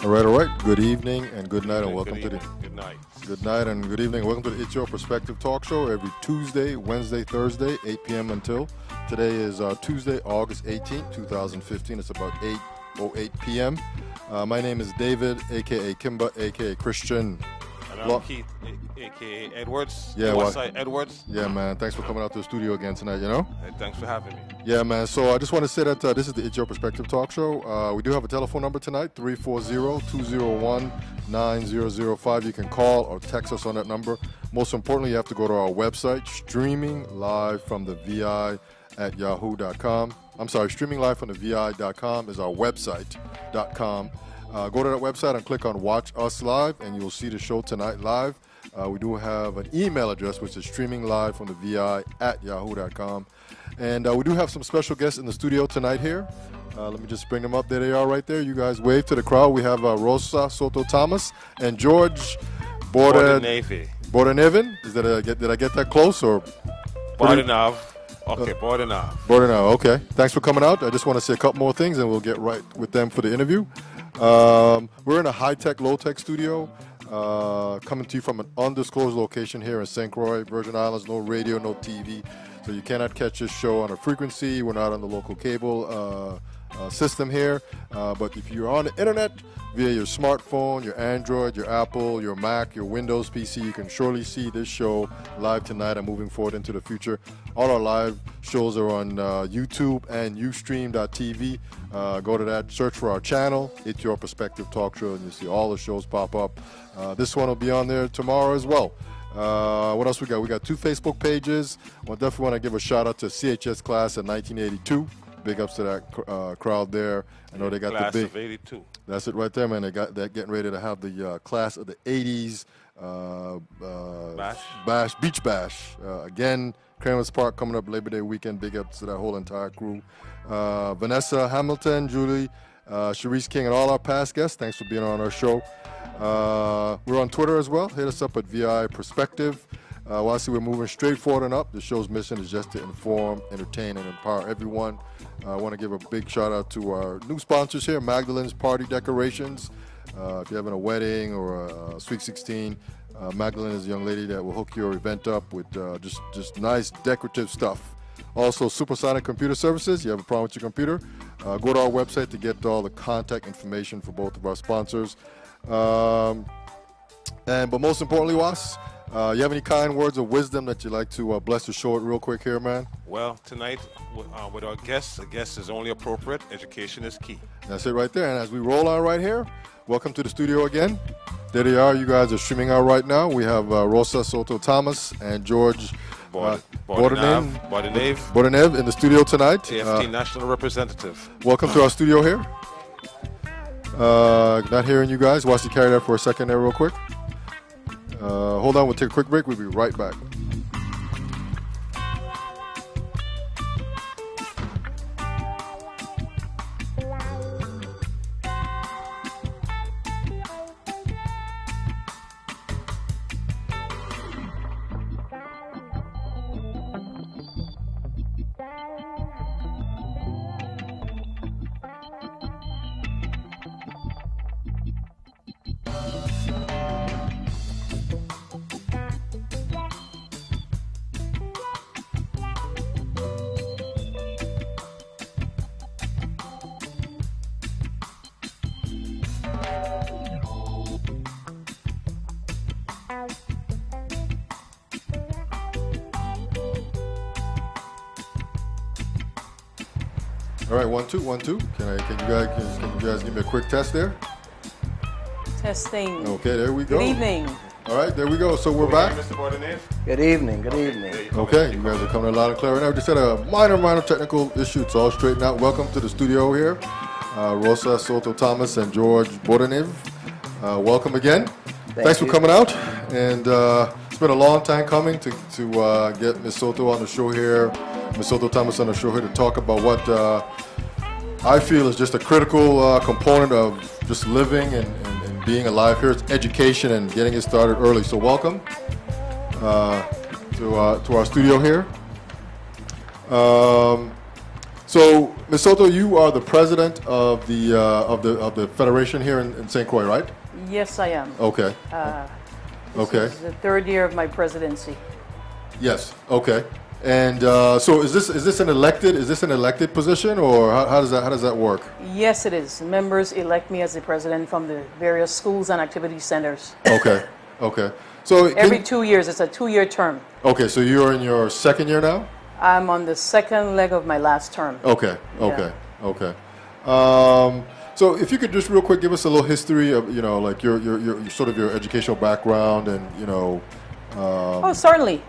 All right. Good evening and good night, and welcome to the Good night. good night and good evening. Welcome to the It's Your Perspective Talk Show every Tuesday, Wednesday, Thursday, 8 p.m. until today is Tuesday, August 18th, 2015. It's about 8:08 p.m. My name is David, aka Kimba, aka Christian. And I'm Keith, a.k.a. Edwards. Yeah, Westside Edwards. Yeah, man. Thanks for coming out to the studio again tonight, you know? Hey, thanks for having me. Yeah, man. So I just want to say that this is the It's Your Perspective Talk Show. We do have a telephone number tonight, 340-201-9005. You can call or text us on that number. Most importantly, you have to go to our website, streaming live from the VI at yahoo.com. I'm sorry, streaming live from the VI.com is our website.com. Go to that website and click on Watch Us Live, and you'll see the show tonight live. We do have an email address, which is streaming live from the VI at yahoo.com. And we do have some special guests in the studio tonight here. Let me just bring them up. There they are right there. You guys wave to the crowd. We have Rosa, Soto-Thomas, and George Bordenave. Bordenave. Did I get that close? Or Bordenave. Okay, Bordenave. Bordenave, okay. Thanks for coming out. I just want to say a couple more things, and we'll get right with them for the interview. We're in a high-tech, low-tech studio, coming to you from an undisclosed location here in St. Croix, Virgin Islands. No radio, no TV, so you cannot catch this show on a frequency. We're not on the local cable system here, but if you're on the internet via your smartphone, your Android, your Apple, your Mac, your Windows PC, you can surely see this show live tonight and moving forward into the future. All our live shows are on YouTube and Ustream.tv. Go to that, search for our channel, It's Your Perspective Talk Show, and you'll see all the shows pop up. This one will be on there tomorrow as well. What else we got? We got 2 Facebook pages. I definitely want to give a shout out to CHS class of 1982. Big ups to that crowd there. I know they got Class the big. of 82. That's it right there, man. They're getting ready to have the class of the 80s Beach Bash. Again, Kramer's Park coming up Labor Day weekend. Big ups to that whole entire crew. Vanessa Hamilton, Julie, Sharice King, and all our past guests. Thanks for being on our show. We're on Twitter as well. Hit us up at VI Perspective. Well, I see we're moving straight forward and up. The show's mission is just to inform, entertain, and empower everyone. I want to give a big shout out to our new sponsors here, Magdalene's Party Decorations. If you're having a wedding or a Sweet 16, Magdalene is a young lady that will hook your event up with just nice decorative stuff. Also, Supersonic Computer Services. You have a problem with your computer? Go to our website to get all the contact information for both of our sponsors. But most importantly, Was, you have any kind words of wisdom that you'd like to bless the show real quick here, man? Well, tonight with our guests, a guest is only appropriate. Education is key. That's it right there. And as we roll on right here, welcome to the studio again. There they are. You guys are streaming out right now. We have Rosa, Soto-Thomas, and George Bordenave in the studio tonight. AFT National Representative. Welcome to our studio here. Not hearing you guys. Watch you carry that for a second there real quick. Hold on, we'll take a quick break. We'll be right back. All right, 1 2 1 2. Can you guys give me a quick test there? Testing. Okay, there we go. Good evening. All right, there we go. So we're back. Mr. Bordenave. Good evening. Good evening. Okay, you guys are coming in loud and clear right now. We just had a minor technical issue. It's all straightened out. Welcome to the studio here, Rosa, Soto-Thomas, and George Bordenave. Welcome again. Thanks for coming out. And it's been a long time coming to get Ms. Soto on the show here, Ms. Soto-Thomas on the show here to talk about what I feel is just a critical component of just living and being alive here. It's education and getting it started early. So welcome to our studio here. So, Ms. Soto, you are the president of the federation here in St. Croix, right? Yes, I am. Okay. Okay. This is the third year of my presidency. Yes. Okay. And so, is this an elected position, or how does that work? Yes, it is. Members elect me as the president from the various schools and activity centers. Okay. Okay. So Every 2 years, it's a 2-year term. Okay. So you're in your second year now. I'm on the second leg of my last term. Okay. Okay. Yeah. Okay. So if you could just real quick give us a little history of like your sort of your educational background and Oh, certainly.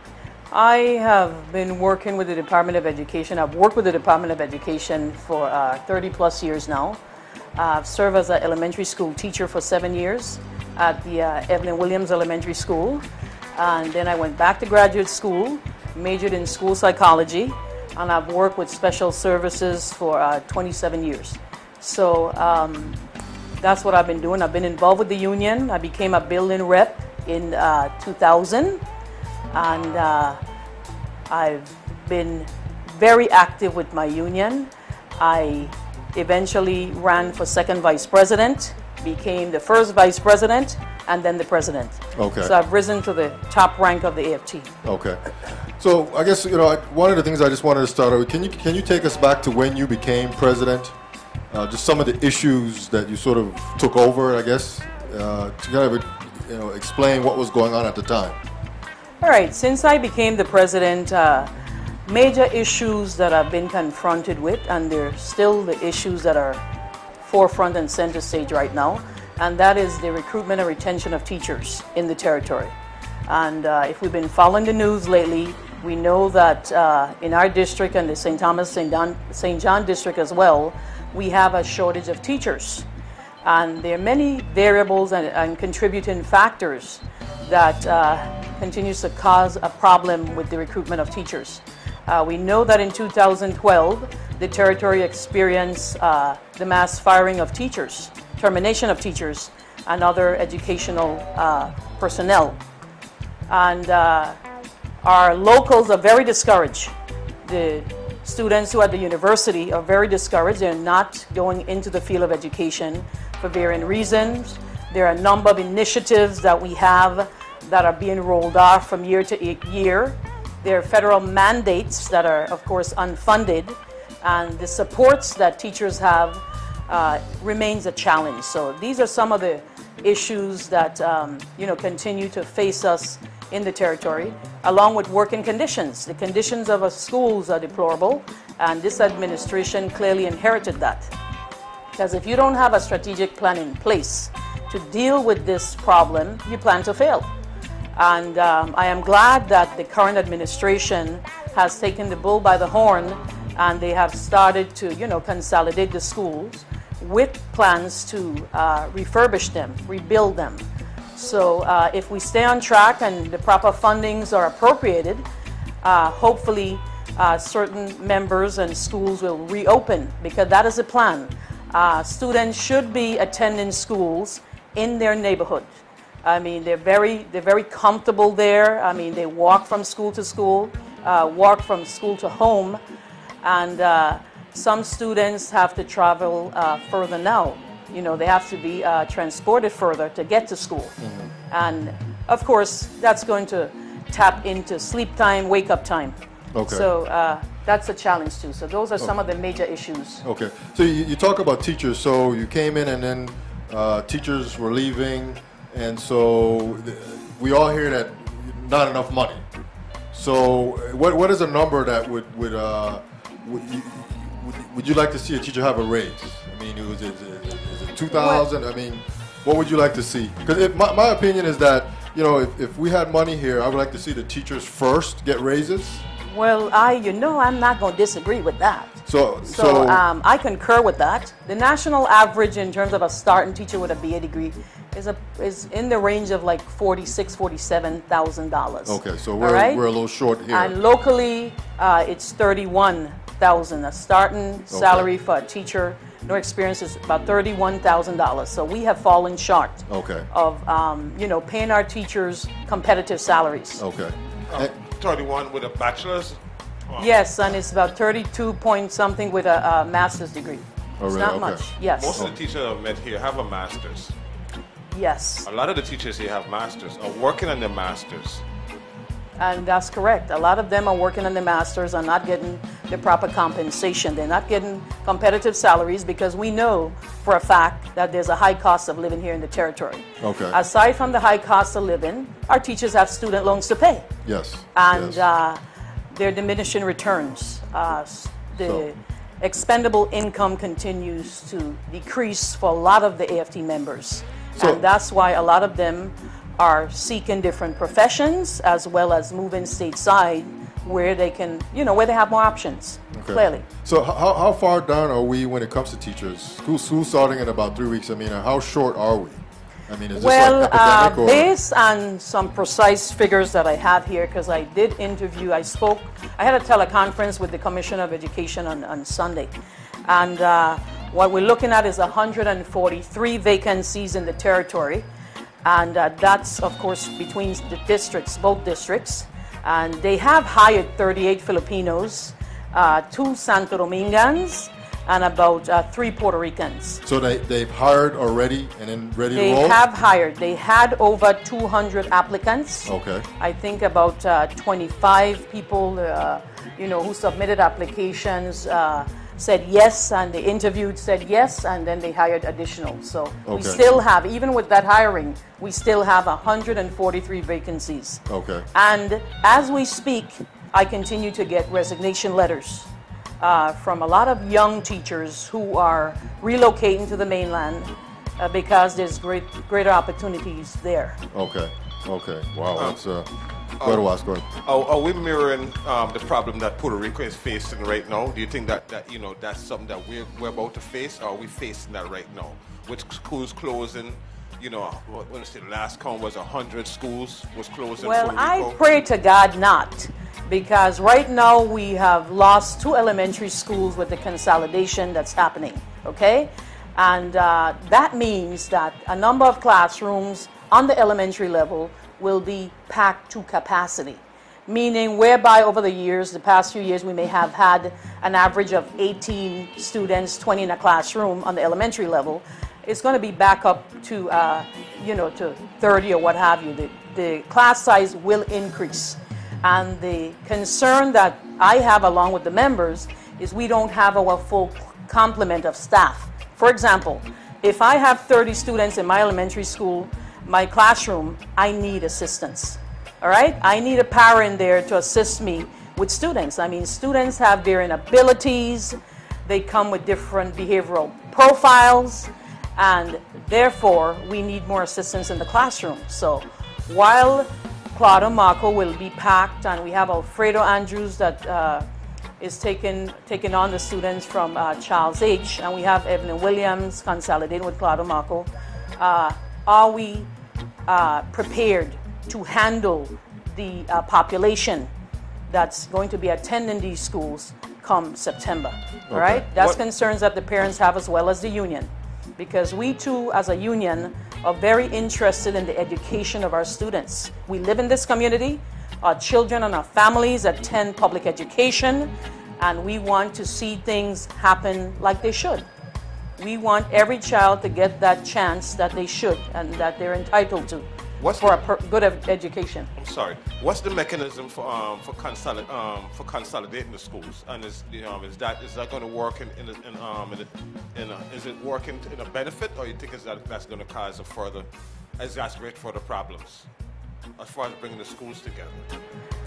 I have been working with the Department of Education. I've worked with the Department of Education for 30 plus years now. I've served as an elementary school teacher for 7 years at the Evelyn Williams Elementary School. And then I went back to graduate school, majored in school psychology, and I've worked with special services for 27 years. So that's what I've been doing. I've been involved with the union. I became a building rep in 2000. And I've been very active with my union. I eventually ran for second vice president, became the first vice president, and then the president. Okay. So I've risen to the top rank of the AFT. Okay. So I guess one of the things I just wanted to start with, can you take us back to when you became president? Just some of the issues that you sort of took over, I guess, to kind of explain what was going on at the time. All right, since I became the president, major issues that I've been confronted with, and they're still the issues that are forefront and center stage right now, and that is the recruitment and retention of teachers in the territory. And if we've been following the news lately, we know that in our district and the St. Thomas, St. John district as well, we have a shortage of teachers. And there are many variables and contributing factors that continues to cause a problem with the recruitment of teachers. We know that in 2012, the territory experienced the mass firing of teachers, termination of teachers, and other educational personnel. And our locals are very discouraged. The students who are at the university are very discouraged. They're not going into the field of education for varying reasons. There are a number of initiatives that we have that are being rolled off from year to year. There are federal mandates that are, of course, unfunded, and the supports that teachers have remains a challenge. So these are some of the issues that continue to face us in the territory, along with working conditions. The conditions of our schools are deplorable, and this administration clearly inherited that. Because if you don't have a strategic plan in place to deal with this problem, you plan to fail. And I am glad that the current administration has taken the bull by the horn, and they have started to, consolidate the schools with plans to refurbish them, rebuild them. So if we stay on track and the proper fundings are appropriated, hopefully certain members and schools will reopen, because that is the plan. Students should be attending schools in their neighborhood. I mean, they're very comfortable there. I mean, they walk from school to school, walk from school to home, and some students have to travel further now. They have to be transported further to get to school. Mm-hmm. And of course, that's going to tap into sleep time, wake up time. Okay. So that's a challenge too. So those are some of the major issues. Okay. So you talk about teachers. So you came in and then teachers were leaving. And so we all hear that not enough money. So what is a number that would you like to see a teacher have a raise? I mean, is it 2,000? I mean, what would you like to see? Because my opinion is that if we had money here, I would like to see the teachers first get raises. Well, I'm not going to disagree with that. So I concur with that. The national average in terms of a starting teacher with a BA degree is in the range of like $46,000, $47,000. Okay, so we're a little short here. And locally, it's $31,000. A starting salary for a teacher, no experience, is about $31,000. So we have fallen short. Okay. Of paying our teachers competitive salaries. Okay. 31 with a bachelor's. Wow. Yes, and it's about 32 point something with a master's degree. Oh, It's really? not Okay. much. Yes. Most of the teachers I've met here have a master's. Yes. A lot of the teachers here have masters, are working on their masters. And that's correct. A lot of them are working on the masters and not getting the proper compensation. They're not getting competitive salaries because we know for a fact that there's a high cost of living here in the territory. Okay. Aside from the high cost of living, our teachers have student loans to pay. Yes. And yes. they're diminishing returns. The So- expendable income continues to decrease for a lot of the AFT members. So- And that's why a lot of them are seeking different professions as well as moving stateside where they can, where they have more options, Okay. clearly. So how far down are we when it comes to teachers? School starting in about 3 weeks. I mean, how short are we? I mean, is this Well, like epidemic or? based on some precise figures that I have here, because I did interview, I had a teleconference with the Commissioner of Education on Sunday. And what we're looking at is 143 vacancies in the territory. And that's, of course, between the districts, both districts. And they have hired 38 Filipinos, 2 Santo Domingans, and about 3 Puerto Ricans. So they've hired already and then ready They to roll? have hired. They had over 200 applicants. Okay. I think about 25 people, who submitted applications said yes, and they interviewed, said yes, and then they hired additional. So we Okay. still have, even with that hiring, we still have 143 vacancies. Okay. And as we speak, I continue to get resignation letters from a lot of young teachers who are relocating to the mainland because there's greater opportunities there. Okay. Okay. Wow. That's go ahead, Was. Go ahead. Are we mirroring the problem that Puerto Rico is facing right now? Do you think that that's something that we're about to face, or are we facing that right now? With schools closing, when I say the last count was 100 schools was closing. Well, Puerto I Rico. pray to God not, because right now we have lost 2 elementary schools with the consolidation that's happening, okay? And that means that a number of classrooms on the elementary level will be packed to capacity, meaning whereby over the years, the past few years, we may have had an average of 18 students, 20 in a classroom on the elementary level. It's going to be back up to, to 30 or what have you. The class size will increase. And the concern that I have along with the members is we don't have our full complement of staff. For example, if I have 30 students in my elementary school, my classroom, I need assistance. All right? I need a parent there to assist me with students. I mean, students have varying abilities. They come with different behavioral profiles. And therefore, we need more assistance in the classroom. So while Claudio Marco will be packed, and we have Alfredo Andrews that is taking on the students from Charles H., and we have Evelyn Williams consolidating with Claudio Marco, are we prepared to handle the population that's going to be attending these schools come September? All right? That's concerns that the parents have as well as the union, because we too, as a union, are very interested in the education of our students. We live in this community. Our children and our families attend public education, and we want to see things happen like they should. We want every child to get that chance that they should and that they're entitled to for a good education. I'm sorry. What's the mechanism for consolidating the schools? And is that going to work is it working in a benefit, or you think that's going to cause exacerbate further problems as far as bringing the schools together?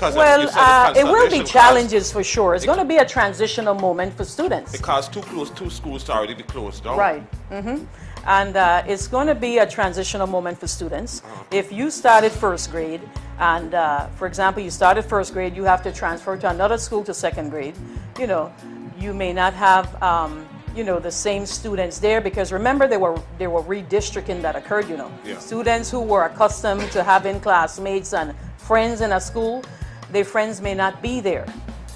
Well, it will be challenges for sure. It's going to be a transitional moment for students. It caused two schools to already be closed down. Right. Mm-hmm. And it's going to be a transitional moment for students. If you started first grade, and for example, you started first grade, you have to transfer to another school to second grade. You may not have the same students there, because remember there were redistricting that occurred. Yeah. Students who were accustomed to having classmates and friends in a school, their friends may not be there.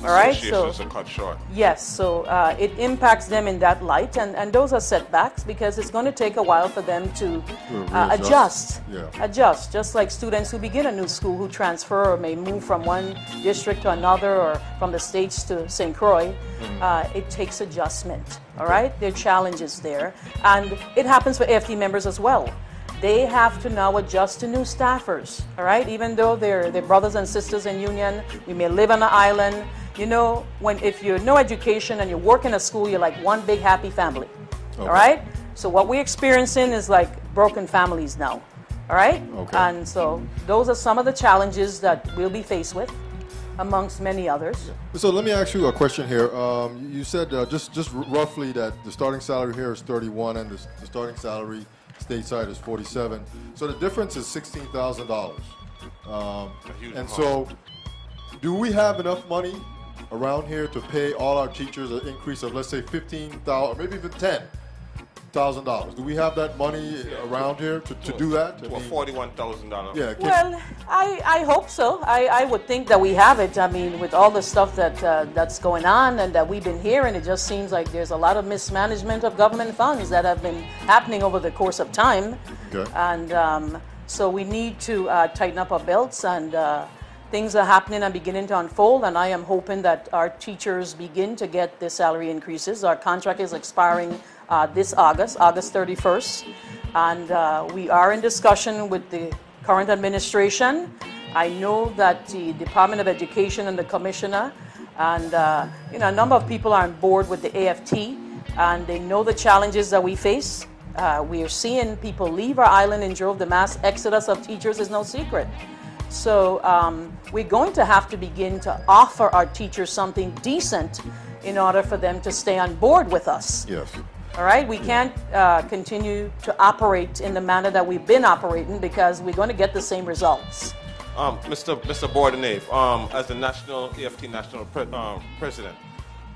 All right, Associations are cut short. Yes, so it impacts them in that light, and those are setbacks because it's going to take a while for them to adjust. Yeah. Adjust, just like students who begin a new school who transfer or may move from one district to another or from the States to St. Croix. It takes adjustment, all right? There are challenges there, and it happens for AFT members as well. They have to now adjust to new staffers, all right? Even though they're brothers and sisters in union, we may live on an island. You know, if you're no education and you work in a school, you're like one big happy family, all right? So what we're experiencing is like broken families now, all right? Okay. And so those are some of the challenges that we'll be faced with, amongst many others. So let me ask you a question here. You said just roughly that the starting salary here is 31 and the starting salary stateside is 47. So the difference is $16,000. And so do we have enough money around here to pay all our teachers an increase of, let's say, $15,000, maybe even $10,000? Do we have that money around here to do that? To a $41,000. Yeah. Well, I hope so. I would think that we have it. I mean, with all the stuff that's going on and that we've been hearing, it just seems like there's a lot of mismanagement of government funds that have been happening over the course of time. Okay. And so we need to tighten up our belts, and things are happening and beginning to unfold, and I am hoping that our teachers begin to get their salary increases. Our contract is expiring this August 31st, and we are in discussion with the current administration. I know that the Department of Education and the Commissioner and a number of people are on board with the AFT, and they know the challenges that we face. We are seeing people leave our island in droves. The mass exodus of teachers is no secret. So we're going to have to begin to offer our teachers something decent in order for them to stay on board with us. Yes. All right? We can't continue to operate in the manner that we've been operating because we're going to get the same results. Mr. Bordenave, as the AFT National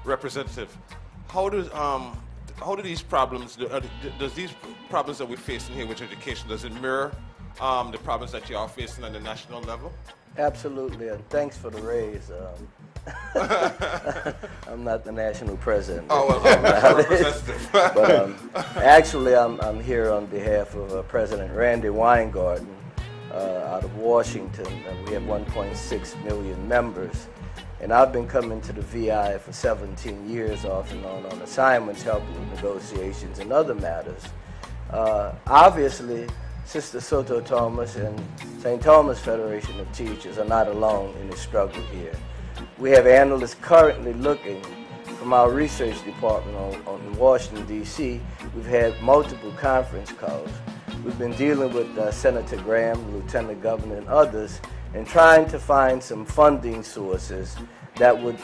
Representative, how do these problems, does these problems that we're facing here with education, does it mirror the problems that you are facing on the national level? Absolutely, and thanks for the raise. I'm not the national president. Oh, well, representative. But actually, I'm here on behalf of President Randy Weingarten out of Washington, and we have 1.6 million members. And I've been coming to the VI for 17 years off and on assignments, helping with negotiations and other matters. Obviously, Sister Soto-Thomas and St. Thomas Federation of Teachers are not alone in the struggle here. We have analysts currently looking from our research department in Washington, D.C. We've had multiple conference calls. We've been dealing with Senator Graham, Lieutenant Governor, and others, and trying to find some funding sources that would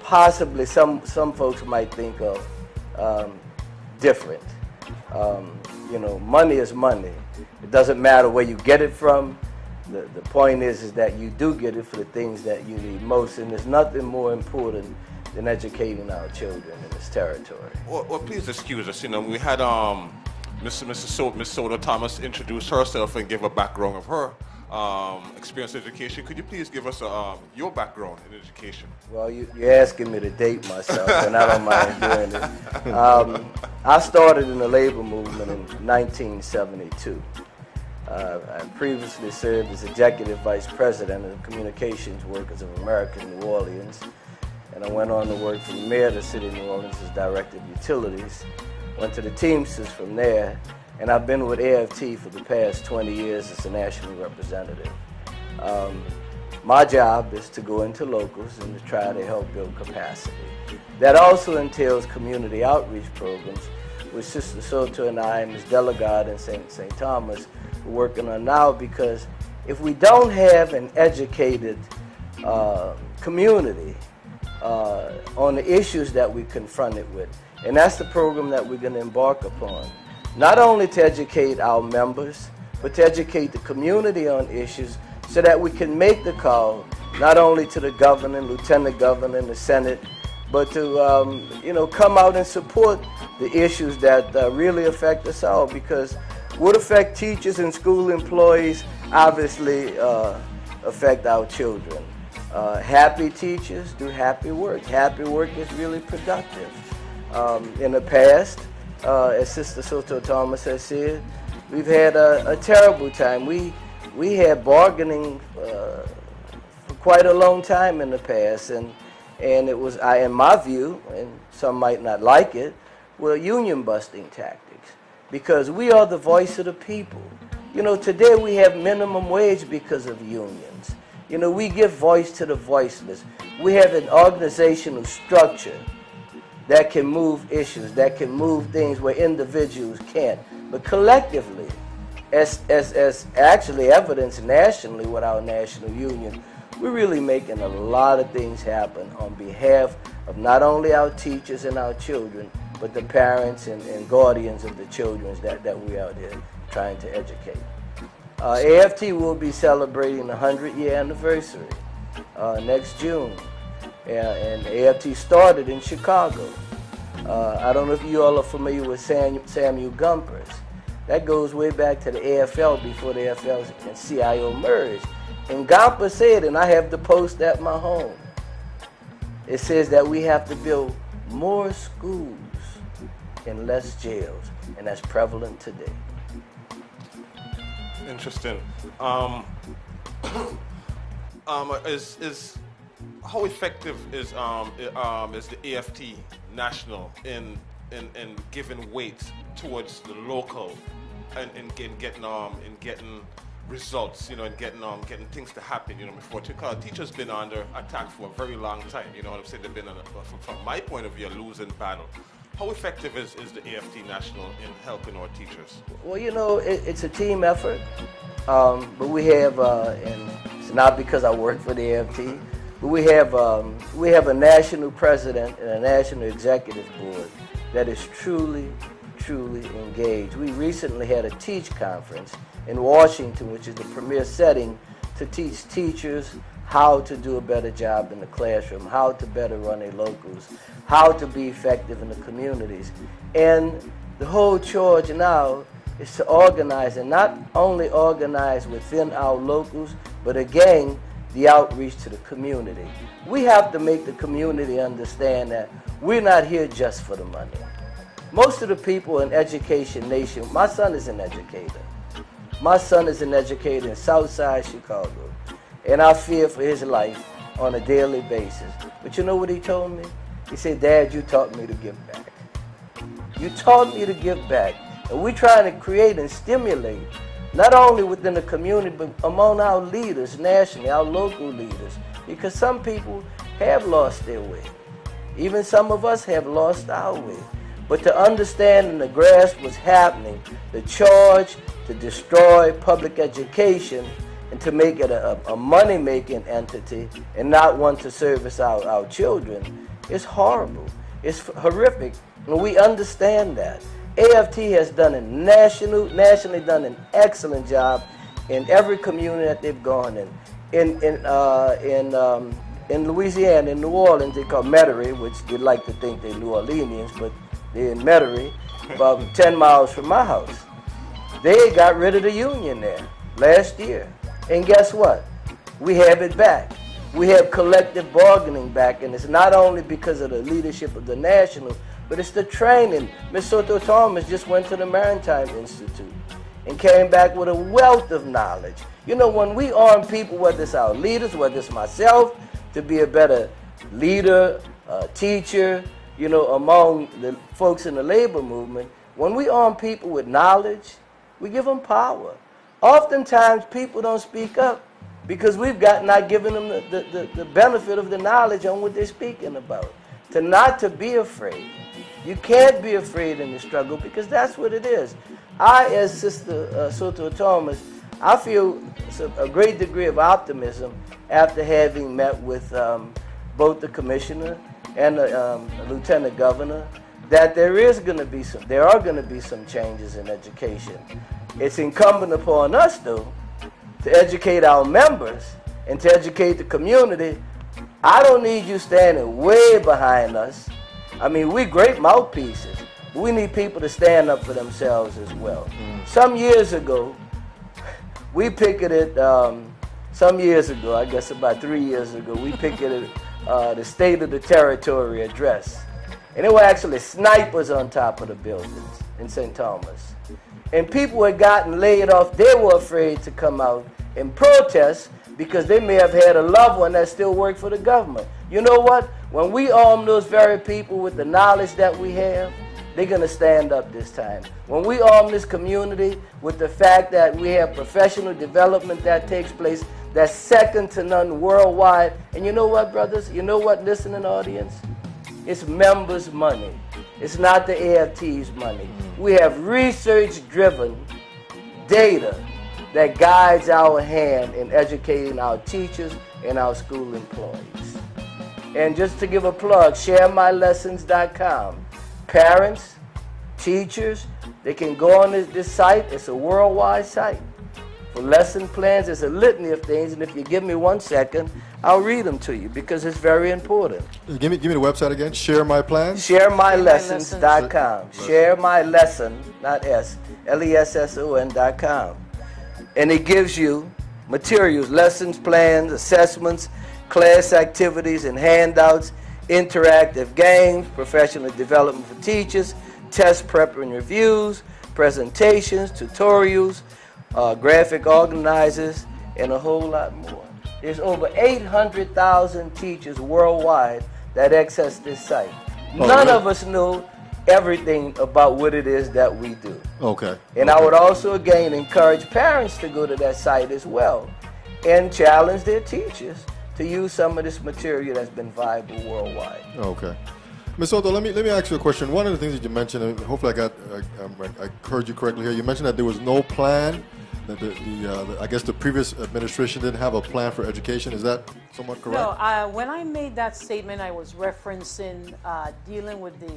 possibly, some folks might think of different. Money is money. It doesn't matter where you get it from. The point is that you do get it for the things that you need most, and there's nothing more important than educating our children in this territory. Well, please excuse us. We had Miss Soto-Thomas introduce herself and give a background of her experience in education. Could you please give us your background in education? Well, you're asking me to date myself, and I don't mind doing it. I started in the labor movement in 1972. I previously served as Executive Vice President of the Communications Workers of America in New Orleans, and I went on to work for the Mayor of the City of New Orleans as Director of Utilities, went to the Teamsters from there, and I've been with AFT for the past 20 years as a national representative. My job is to go into locals and to try to help build capacity. That also entails community outreach programs, which Sister Soto and I and Ms. Delegade and St. Thomas are working on now, because if we don't have an educated community on the issues that we confronted with, and that's the program that we're going to embark upon, not only to educate our members, but to educate the community on issues so that we can make the call not only to the governor, lieutenant governor, and the Senate, but to come out and support the issues that really affect us all, because what affect teachers and school employees obviously affect our children. Happy teachers do happy work. Happy work is really productive. In the past, as Sister Soto-Thomas has said, we've had a terrible time. We had bargaining for quite a long time in the past, and it was, in my view, and some might not like it, were union busting tactics, because we are the voice of the people. You know, today we have minimum wage because of unions. You know, we give voice to the voiceless. We have an organizational structure that can move issues, that can move things where individuals can't. But collectively, as actually evidenced nationally with our national union, we're really making a lot of things happen on behalf of not only our teachers and our children, but the parents and guardians of the children that we out there trying to educate. AFT will be celebrating the 100-year anniversary next June. And AFT started in Chicago. I don't know if you all are familiar with Samuel Gompers. That goes way back to the AFL before the AFL and CIO merged. And Gompers said, and I have the post at my home, it says that we have to build more schools and less jails, and that's prevalent today. Interesting. How effective is the AFT national in giving weight towards the local and in getting results, you know, and getting things to happen, you know, before teachers been under attack for a very long time, you know what I'm saying? They've been from my point of view, a losing battle. How effective is the AFT National in helping our teachers? Well, you know, it's a team effort, but we have, and it's not because I work for the AFT, but we have a national president and a national executive board that is truly engaged. We recently had a Teach conference in Washington, which is the premier setting to teach teachers how to do a better job in the classroom, how to better run their locals, how to be effective in the communities. And the whole charge now is to organize, and not only organize within our locals, but again, the outreach to the community. We have to make the community understand that we're not here just for the money. Most of the people in Education Nation, my son is an educator. My son is an educator in Southside Chicago, and I fear for his life on a daily basis. But you know what he told me? He said, "Dad, you taught me to give back. You taught me to give back." And we're trying to create and stimulate, not only within the community, but among our leaders nationally, our local leaders, because some people have lost their way. Even some of us have lost our way. But to understand and to grasp what's happening, the charge to destroy public education and to make it a money-making entity and not one to service our children is horrible. It's horrific, and we understand that. AFT has done nationally done an excellent job in every community that they've gone in. In Louisiana, in New Orleans, they call Metairie, which they like to think they're New Orleanians, but they're in Metairie, about 10 miles from my house. They got rid of the union there last year. And guess what? We have it back. We have collective bargaining back, and it's not only because of the leadership of the national, but it's the training. Ms. Soto-Thomas just went to the Maritime Institute and came back with a wealth of knowledge. You know, when we arm people, whether it's our leaders, whether it's myself, to be a better leader, teacher, you know, among the folks in the labor movement, when we arm people with knowledge, we give them power. Oftentimes, people don't speak up because we've not given them the benefit of the knowledge on what they're speaking about. Not to be afraid. You can't be afraid in the struggle because that's what it is. As Sister Soto-Thomas, I feel a great degree of optimism after having met with both the commissioner and the lieutenant governor, that there are going to be some changes in education. It's incumbent upon us, though, to educate our members and to educate the community. I don't need you standing way behind us. I mean, we're great mouthpieces, but we need people to stand up for themselves as well. Some years ago, we picketed some years ago, I guess about 3 years ago, we picketed the State of the Territory address. And there were actually snipers on top of the buildings in St. Thomas. And people had gotten laid off. They were afraid to come out and protest because they may have had a loved one that still worked for the government. You know what? When we arm those very people with the knowledge that we have, they're going to stand up this time. When we arm this community with the fact that we have professional development that takes place that's second to none worldwide. And you know what, brothers? You know what, listening audience? It's members' money. It's not the AFT's money. We have research-driven data that guides our hand in educating our teachers and our school employees. And just to give a plug, sharemylessons.com. Parents, teachers, they can go on this site. It's a worldwide site. For lesson plans, there's a litany of things, and if you give me 1 second, I'll read them to you because it's very important. Give me the website again. Share my plans. Sharemylessons.com. Share my lesson, not S, LESSON.com. And it gives you materials, lessons, plans, assessments, class activities and handouts, interactive games, professional development for teachers, test prep and reviews, presentations, tutorials, graphic organizers, and a whole lot more. There's over 800,000 teachers worldwide that access this site. None of us know everything about what it is that we do. Okay. And I would also, again, encourage parents to go to that site as well and challenge their teachers to use some of this material that's been viable worldwide. Okay. Ms. Soto, let me ask you a question. One of the things that you mentioned, and hopefully I heard you correctly here, you mentioned that there was no plan, that I guess the previous administration didn't have a plan for education. Is that somewhat correct? No, when I made that statement, I was referencing dealing with the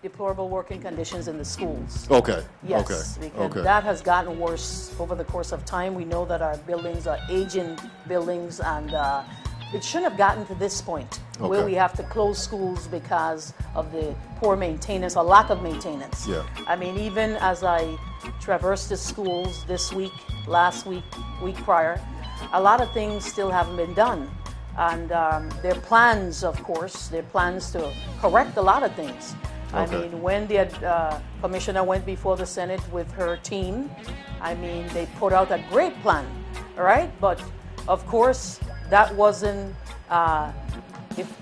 deplorable working conditions in the schools. Okay. Yes, okay. because that has gotten worse over the course of time. We know that our buildings are aging buildings, and it shouldn't have gotten to this point where we have to close schools because of the poor maintenance or lack of maintenance. Yeah. I mean, even as I traversed the schools this week, last week, week prior, a lot of things still haven't been done. And their plans, of course, their plans to correct a lot of things. I mean, when the commissioner went before the Senate with her team, I mean, they put out a great plan, all right? But, of course, that wasn't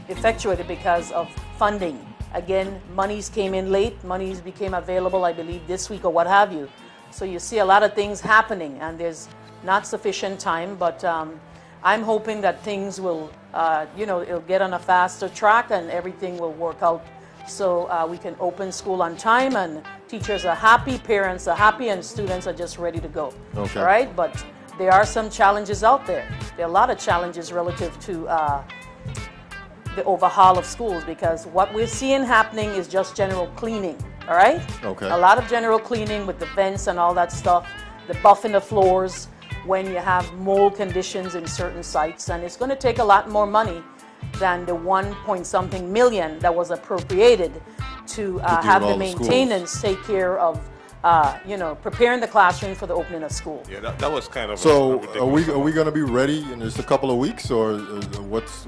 effectuated because of funding. Again, monies came in late. Monies became available, I believe, this week or what have you. So you see a lot of things happening, and there's not sufficient time. But I'm hoping that things will, it'll get on a faster track and everything will work out so we can open school on time and teachers are happy, parents are happy, and students are just ready to go. Okay. All right? But there are some challenges out there. There are a lot of challenges relative to the overhaul of schools, because what we're seeing happening is just general cleaning, all right? Okay. A lot of general cleaning with the vents and all that stuff, the buffing the floors when you have mold conditions in certain sites, and it's going to take a lot more money than the 1-point-something million that was appropriated to have the maintenance take care of preparing the classroom for the opening of school. Yeah, that was kind of. So are we going to be ready in just a couple of weeks, or what's?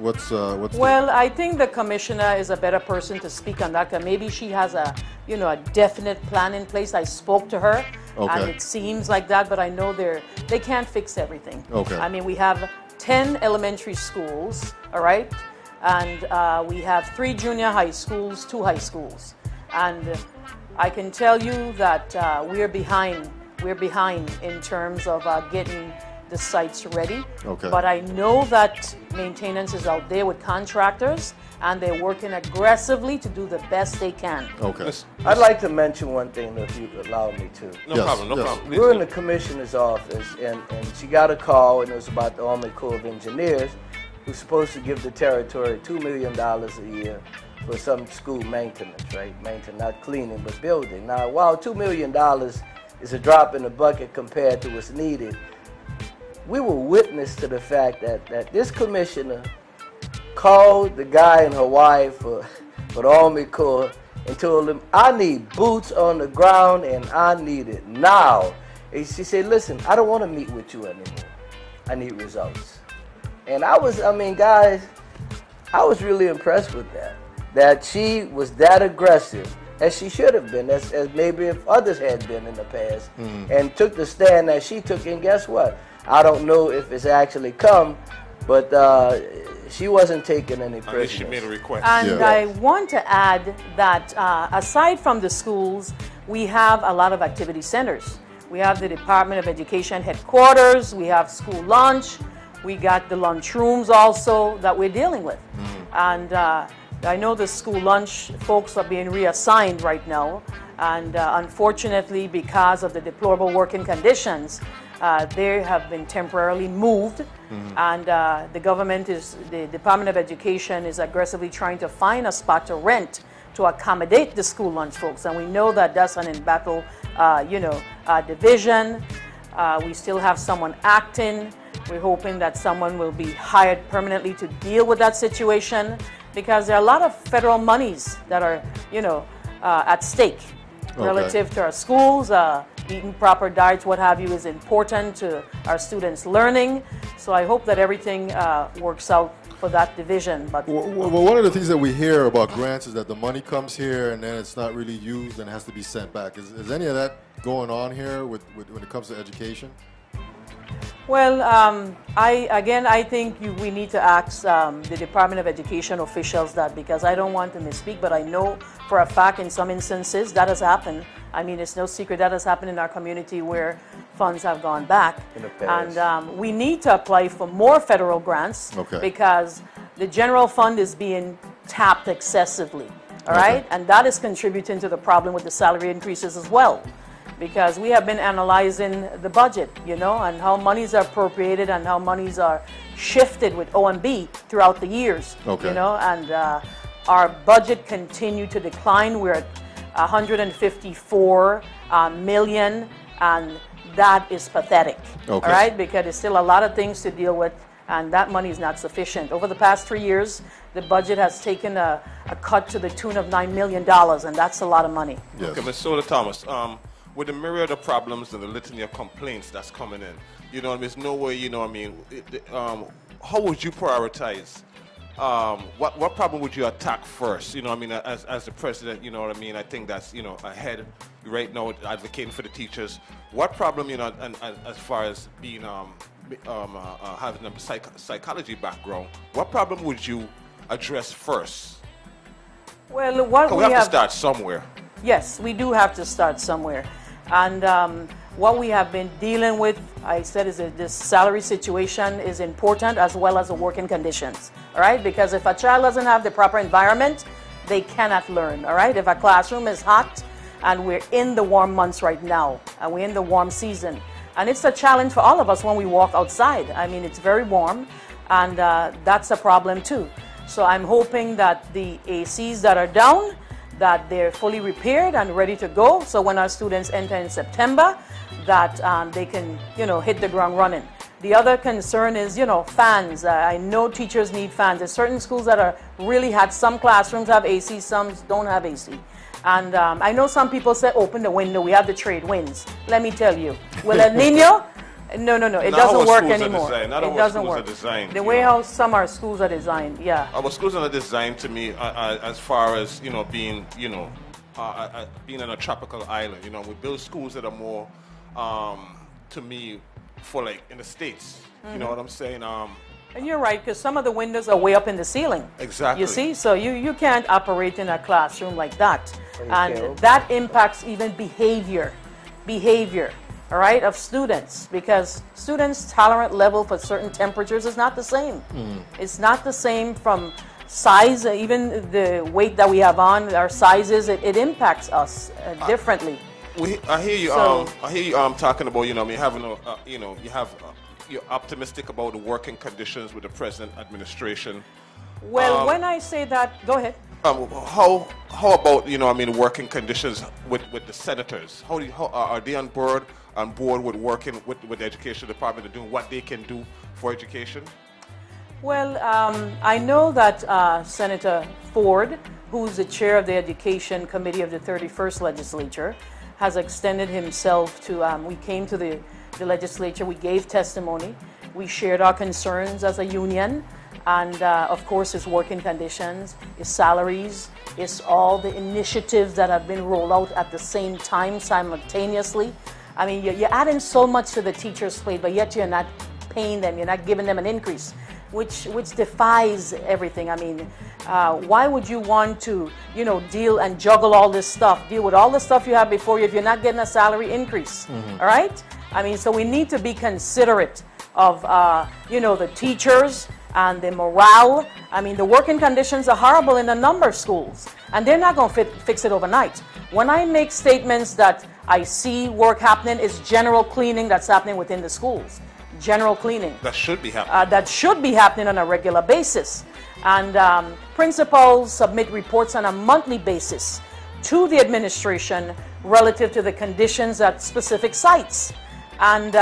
Well, I think the commissioner is a better person to speak on that. Because maybe she has a definite plan in place. I spoke to her, and it seems like that. But I know they can't fix everything. Okay. I mean, we have 10 elementary schools, all right, and we have 3 junior high schools, 2 high schools, and I can tell you that we're behind. We're behind in terms of getting the sites ready. Okay. But I know that maintenance is out there with contractors, and they're working aggressively to do the best they can. Okay. I'd like to mention one thing, if you allow me to. No problem. We're in the commissioner's office, and she got a call, and it was about the Army Corps of Engineers, who's supposed to give the territory $2 million a year for some school maintenance, right? Maintenance, not cleaning, but building. Now, while $2 million is a drop in the bucket compared to what's needed, we were witness to the fact that this commissioner called the guy in Hawaii for the Army Corps and told him, I need boots on the ground and I need it now. And she said, listen, I don't want to meet with you anymore. I need results. And I mean, guys, I was really impressed with that. That she was that aggressive, as she should have been, as maybe if others had been in the past, and took the stand that she took. And guess what? I don't know if it's actually come, but she wasn't taking any prisoners. She made a request. And I want to add that aside from the schools, we have a lot of activity centers. We have the Department of Education headquarters, we have school lunch, we got the lunchrooms also that we're dealing with. And I know the school lunch folks are being reassigned right now, and unfortunately, because of the deplorable working conditions, they have been temporarily moved, and the Department of Education is aggressively trying to find a spot to rent to accommodate the school lunch folks, and we know that that's an in-battle, division. We still have someone acting. We're hoping that someone will be hired permanently to deal with that situation, because there are a lot of federal monies that are, at stake relative to our schools. Eating proper diets, what have you, is important to our students' learning. So I hope that everything works out for that division. But well, one of the things that we hear about grants is that the money comes here and then it's not really used and has to be sent back. Is any of that going on here when it comes to education? Well, I think we need to ask the Department of Education officials that, because I don't want to misspeak, but I know for a fact in some instances that has happened. I mean, it's no secret that has happened in our community where funds have gone back. And we need to apply for more federal grants because the general fund is being tapped excessively, all right? And that is contributing to the problem with the salary increases as well, because we have been analyzing the budget, and how monies are appropriated and how monies are shifted with OMB throughout the years, and our budget continued to decline. We're at 154 million, and that is pathetic, all right, because there's still a lot of things to deal with, and that money is not sufficient. Over the past 3 years, the budget has taken a cut to the tune of $9 million, and that's a lot of money. Yes. Okay, Ms. Soto-Thomas, with the myriad of problems and the litany of complaints that's coming in, there's no way, how would you prioritize? What problem would you attack first? As the president, I think that's, ahead right now advocating for the teachers. What problem, and as far as being, having a psychology background, what problem would you address first? Well, we have to start somewhere. Yes, we do have to start somewhere. And what we have been dealing with, I said, is that this salary situation is important, as well as the working conditions, all right? Because if a child doesn't have the proper environment, they cannot learn, all right? If a classroom is hot, and we're in the warm months right now, and we're in the warm season, and it's a challenge for all of us when we walk outside. I mean, it's very warm, and that's a problem too. So I'm hoping that the ACs that are down, that they're fully repaired and ready to go, so when our students enter in September, that they can, hit the ground running. The other concern is, fans. I know teachers need fans. There's certain schools that are really had, some classrooms have AC, some don't have AC. And I know some people say, open the window, we have the trade winds. Let me tell you, with El Nino, no, it doesn't work anymore. It doesn't work. The way how some of our schools are designed, yeah. Our schools are designed, to me, as far as, being, being on a tropical island. We build schools that are more, to me, for like in the States. You know what I'm saying? And you're right, because some of the windows are way up in the ceiling. Exactly. You see, so you can't operate in a classroom like that. And that impacts even behavior, all right, of students, because students' tolerant level for certain temperatures is not the same. It's not the same from size, even the weight that we have on, our sizes, it impacts us differently. I hear you. So, I hear you talking about having you're optimistic about the working conditions with the present administration. Well, when I say that, go ahead. How about working conditions with the senators? How are they on board with working with the education department and doing what they can do for education? Well, I know that Senator Ford, who's the chair of the Education Committee of the 31st Legislature, has extended himself to, we came to the legislature, we gave testimony, We shared our concerns as a union, and of course it's working conditions, it's salaries, it's all the initiatives that have been rolled out at the same time, simultaneously. I mean, you're adding so much to the teachers' plate, but yet you're not paying them, you're not giving them an increase, which defies everything. I mean, why would you want to, you know, deal and juggle all this stuff, deal with all the stuff you have before you if you're not getting a salary increase, all right? I mean, so we need to be considerate of, you know, the teachers and the morale. I mean, the working conditions are horrible in a number of schools, and they're not going to fix it overnight. When I make statements that I see work happening, it's general cleaning that's happening within the schools. General cleaning. That should be happening. That should be happening on a regular basis. And principals submit reports on a monthly basis to the administration relative to the conditions at specific sites. And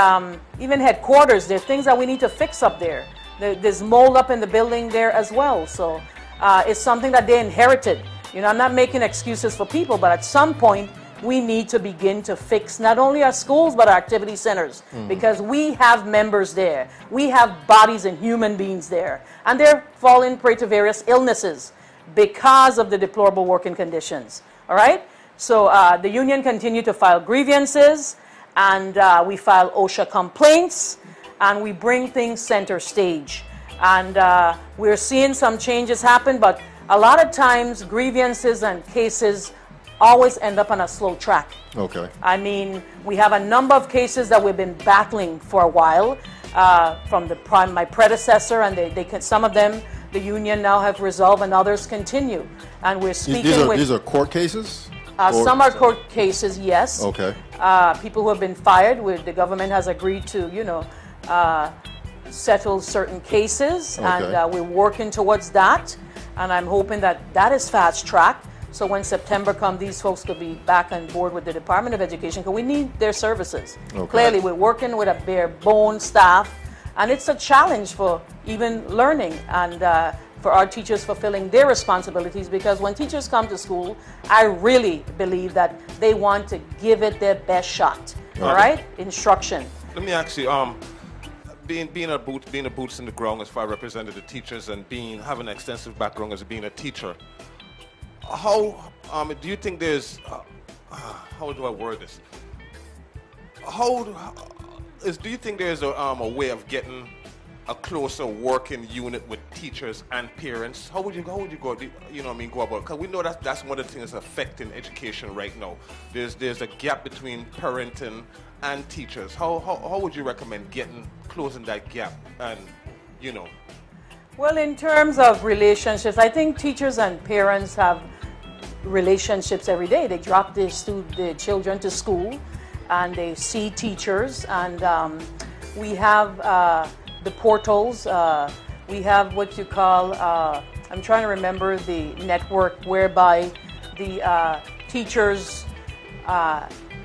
even headquarters, there are things that we need to fix up there. There's mold up in the building there as well. So it's something that they inherited. You know, I'm not making excuses for people, but at some point, we need to begin to fix not only our schools, but our activity centers, because we have members there. We have bodies and human beings there, and they're falling prey to various illnesses because of the deplorable working conditions, all right? So the union continued to file grievances, and we file OSHA complaints, and we bring things center stage. And we're seeing some changes happen, but a lot of times grievances and cases always end up on a slow track. Okay. I mean, we have a number of cases that we've been battling for a while from my predecessor, and some of them the union now have resolved, and others continue. And we're speaking these are court cases? Some are court cases, yes. Okay. People who have been fired, the government has agreed to, you know, settle certain cases, okay. And we're working towards that. And I'm hoping that that is fast tracked. So when September comes, these folks could be back on board with the Department of Education, because we need their services. Okay. Clearly, we're working with a bare bone staff, and it's a challenge for even learning and for our teachers fulfilling their responsibilities, because when teachers come to school, I really believe that they want to give it their best shot, all right? Instruction. Let me ask you, being a boots in the ground as far as representing the teachers and having an extensive background as being a teacher, how do you think there's how do I word this? Do you think there's a way of getting a closer working unit with teachers and parents? How would you go? You know what I mean? Go about, because we know that's one of the things that's affecting education right now. There's a gap between parenting and teachers. How would you recommend closing that gap? And you know. Well, in terms of relationships, I think teachers and parents have relationships every day. They drop their children to school, and they see teachers, and we have the portals. We have what you call, I'm trying to remember the network whereby the teachers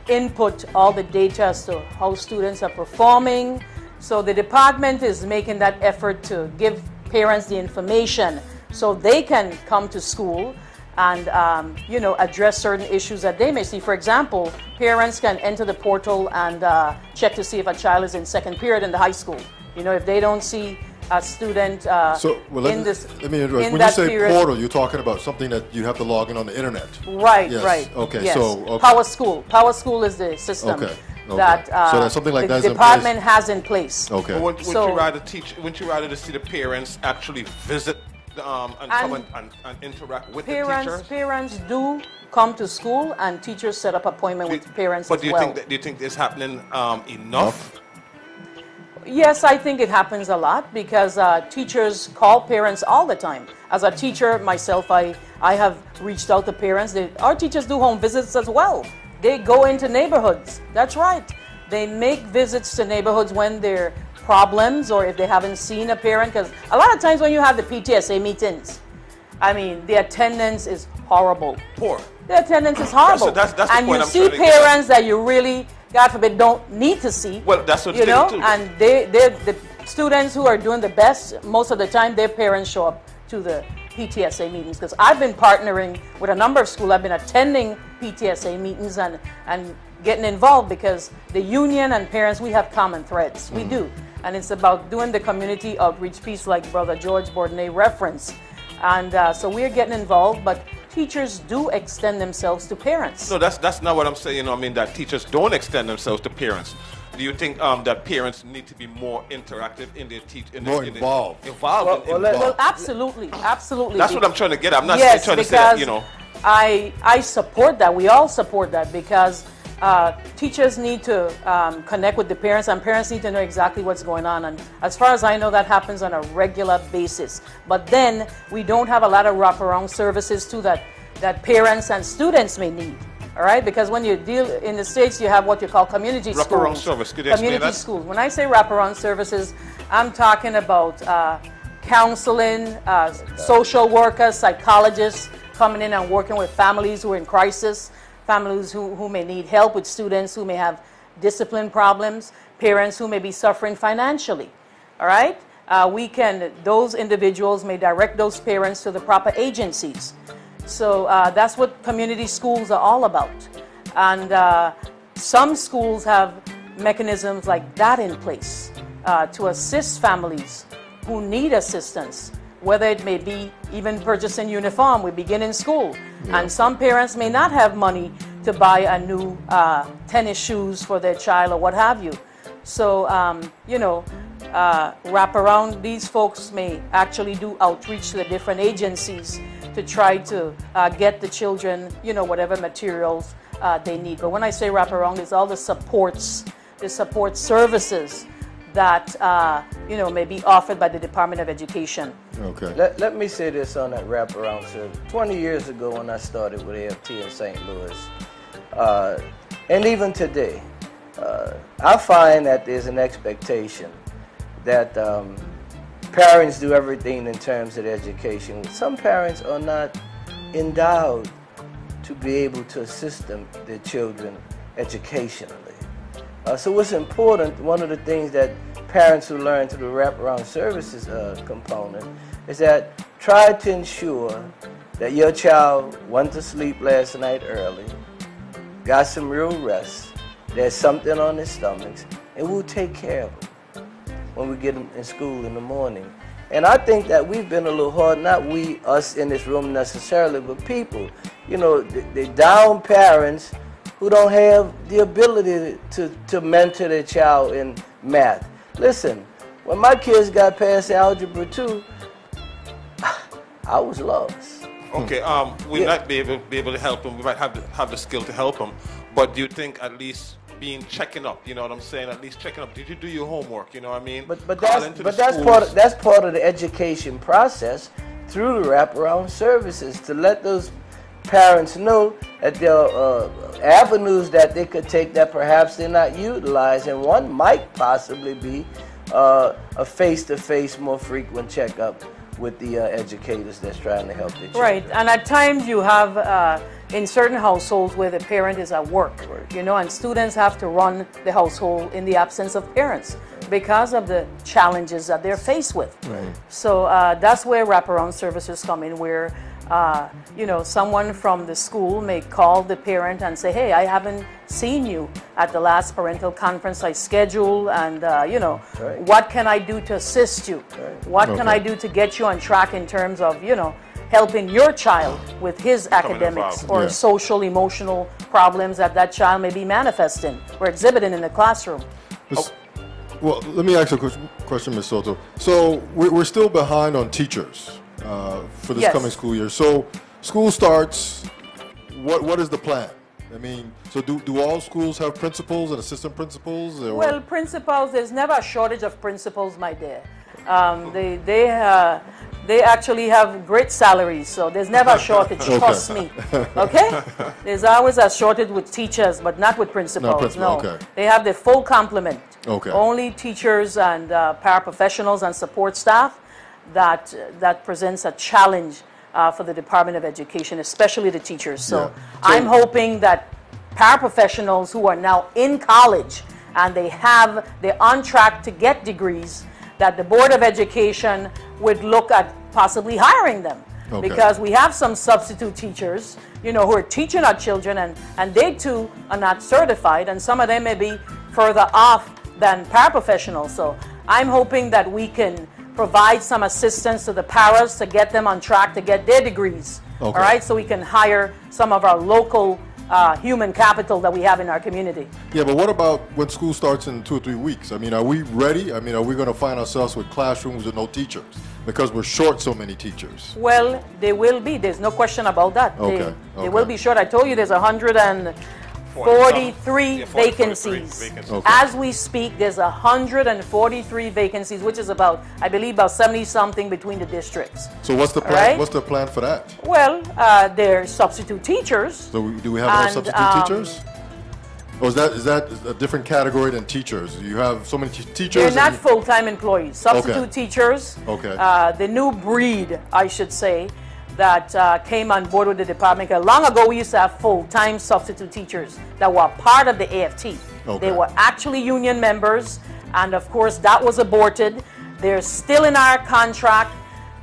input all the data as to how students are performing. So the department is making that effort to give parents the information so they can come to school and you know, address certain issues that they may see. For example, parents can enter the portal and check to see if a child is in second period in the high school. You know, if they don't see a student let me interrupt. When you say period, portal, you're talking about something that you have to log in on the internet. Right, yes. right. Okay, yes. so okay. Power School is the system that so that's something like the that department has in place. Okay. But wouldn't you rather to see the parents actually visit and come and interact with the teachers? Parents do come to school, and teachers set up appointment with parents as well. But do you think this happening enough? Yes, I think it happens a lot, because teachers call parents all the time. As a teacher myself, I have reached out to parents. Our teachers do home visits as well. They go into neighborhoods. That's right. They make visits to neighborhoods when there are problems or if they haven't seen a parent. Because a lot of times when you have the PTSA meetings, I mean, the attendance is horrible. Poor. The attendance is horrible. That's the and point you I'm see trying to parents that you really, God forbid, don't need to see. Well, that's what you know, too. And the students who are doing the best, most of the time, their parents show up to the PTSA meetings. Because I've been partnering with a number of schools. I've been attending PTSA meetings and getting involved, because the union and parents, we have common threads. We do. and it's about doing the community outreach piece like Brother George Bourdonnais referenced. And so we're getting involved, but teachers do extend themselves to parents. No, that's not what I'm saying. You know, I mean that teachers don't extend themselves to parents. Do you think that parents need to be more interactive in their involved? Well, absolutely. That's what I'm trying to get at. I'm not yes, trying to say that, you know. I support that. We all support that because teachers need to connect with the parents, and parents need to know exactly what's going on. And as far as I know, that happens on a regular basis. But then we don't have a lot of wraparound services too that parents and students may need. All right, because when you deal in the States, you have what you call community schools. Wraparound service. Could you explain that? Schools. When I say wraparound services, I'm talking about counseling, social workers, psychologists coming in and working with families who are in crisis, families who may need help with students who may have discipline problems, parents who may be suffering financially. All right, those individuals may direct those parents to the proper agencies. So that's what community schools are all about. And some schools have mechanisms like that in place to assist families who need assistance, whether it may be even purchasing uniform. We begin in school. Yeah. And some parents may not have money to buy a new tennis shoes for their child or what have you. So, wrap around, these folks may actually do outreach to the different agencies to try to get the children, whatever materials they need. But when I say wrap around, it's all the support services that, may be offered by the Department of Education. Okay. Let me say this on that wraparound service. 20 years ago when I started with AFT in St. Louis, and even today, I find that there's an expectation that parents do everything in terms of education. Some parents are not endowed to be able to assist their children educationally. So what's important, one of the things that parents who learn through the wraparound services component is that try to ensure that your child went to sleep last night early, got some real rest, there's something on their stomachs, and we'll take care of them when we get them in school in the morning. And I think that we've been a little hard, not we, us in this room necessarily, but people, the down parents who don't have the ability to mentor their child in math. Listen, when my kids got past Algebra 2, I was lost. Okay, we might be able to help them. We might have the skill to help them. But do you think at least checking up, you know what I'm saying? At least checking up. Did you do your homework? You know what I mean? But that's part of the education process through the wraparound services, to let those parents know that there are avenues that they could take that perhaps they're not utilizing. One might possibly be a face-to-face, more frequent checkup with the educators that's trying to help their children. Right, and at times you have in certain households where the parent is at work, and students have to run the household in the absence of parents because of the challenges that they're faced with. Right. So that's where wraparound services come in, where someone from the school may call the parent and say, hey, I haven't seen you at the last parental conference I scheduled, and, right. What can I do to assist you? Right. What can I do to get you on track in terms of, helping your child with his academics or social, emotional problems that child may be manifesting or exhibiting in the classroom? Well, let me ask you a question, Ms. Soto. So we're still behind on teachers for this coming school year. So school starts, what is the plan? I mean, so do all schools have principals and assistant principals? Well, principals, there's never a shortage of principals, my dear. They actually have great salaries, so there's never a shortage, trust me. Okay? There's always a shortage with teachers, but not with principals. No. Okay. They have the full complement. Okay. Only teachers and paraprofessionals and support staff that presents a challenge for the Department of Education, especially the teachers. So I'm hoping that paraprofessionals who are now in college and they're on track to get degrees, that the Board of Education would look at possibly hiring them. Okay. Because we have some substitute teachers, who are teaching our children, and they too are not certified, and some of them may be further off than paraprofessionals. So I'm hoping that we can provide some assistance to the paras to get them on track to get their degrees. Okay. All right, so we can hire some of our local human capital that we have in our community. Yeah, but what about when school starts in 2 or 3 weeks? I mean, are we ready? I mean, are we going to find ourselves with classrooms with no teachers because we're short so many teachers? Well, they will be. There's no question about that. Okay, They will be short. I told you there's 143 vacancies. Okay. As we speak, there's 143 vacancies, which is about, I believe, about 70-something between the districts. So what's the plan? Right? What's the plan for that? Well, they're substitute teachers. So do we have enough And, substitute teachers? Or is that a different category than teachers? You have so many teachers. They're not and- full-time employees. Substitute Okay. teachers. Okay. The new breed, I should say, that came on board with the department. Long ago, we used to have full-time substitute teachers that were part of the AFT. Okay. They were actually union members, and of course, that was aborted. They're still in our contract.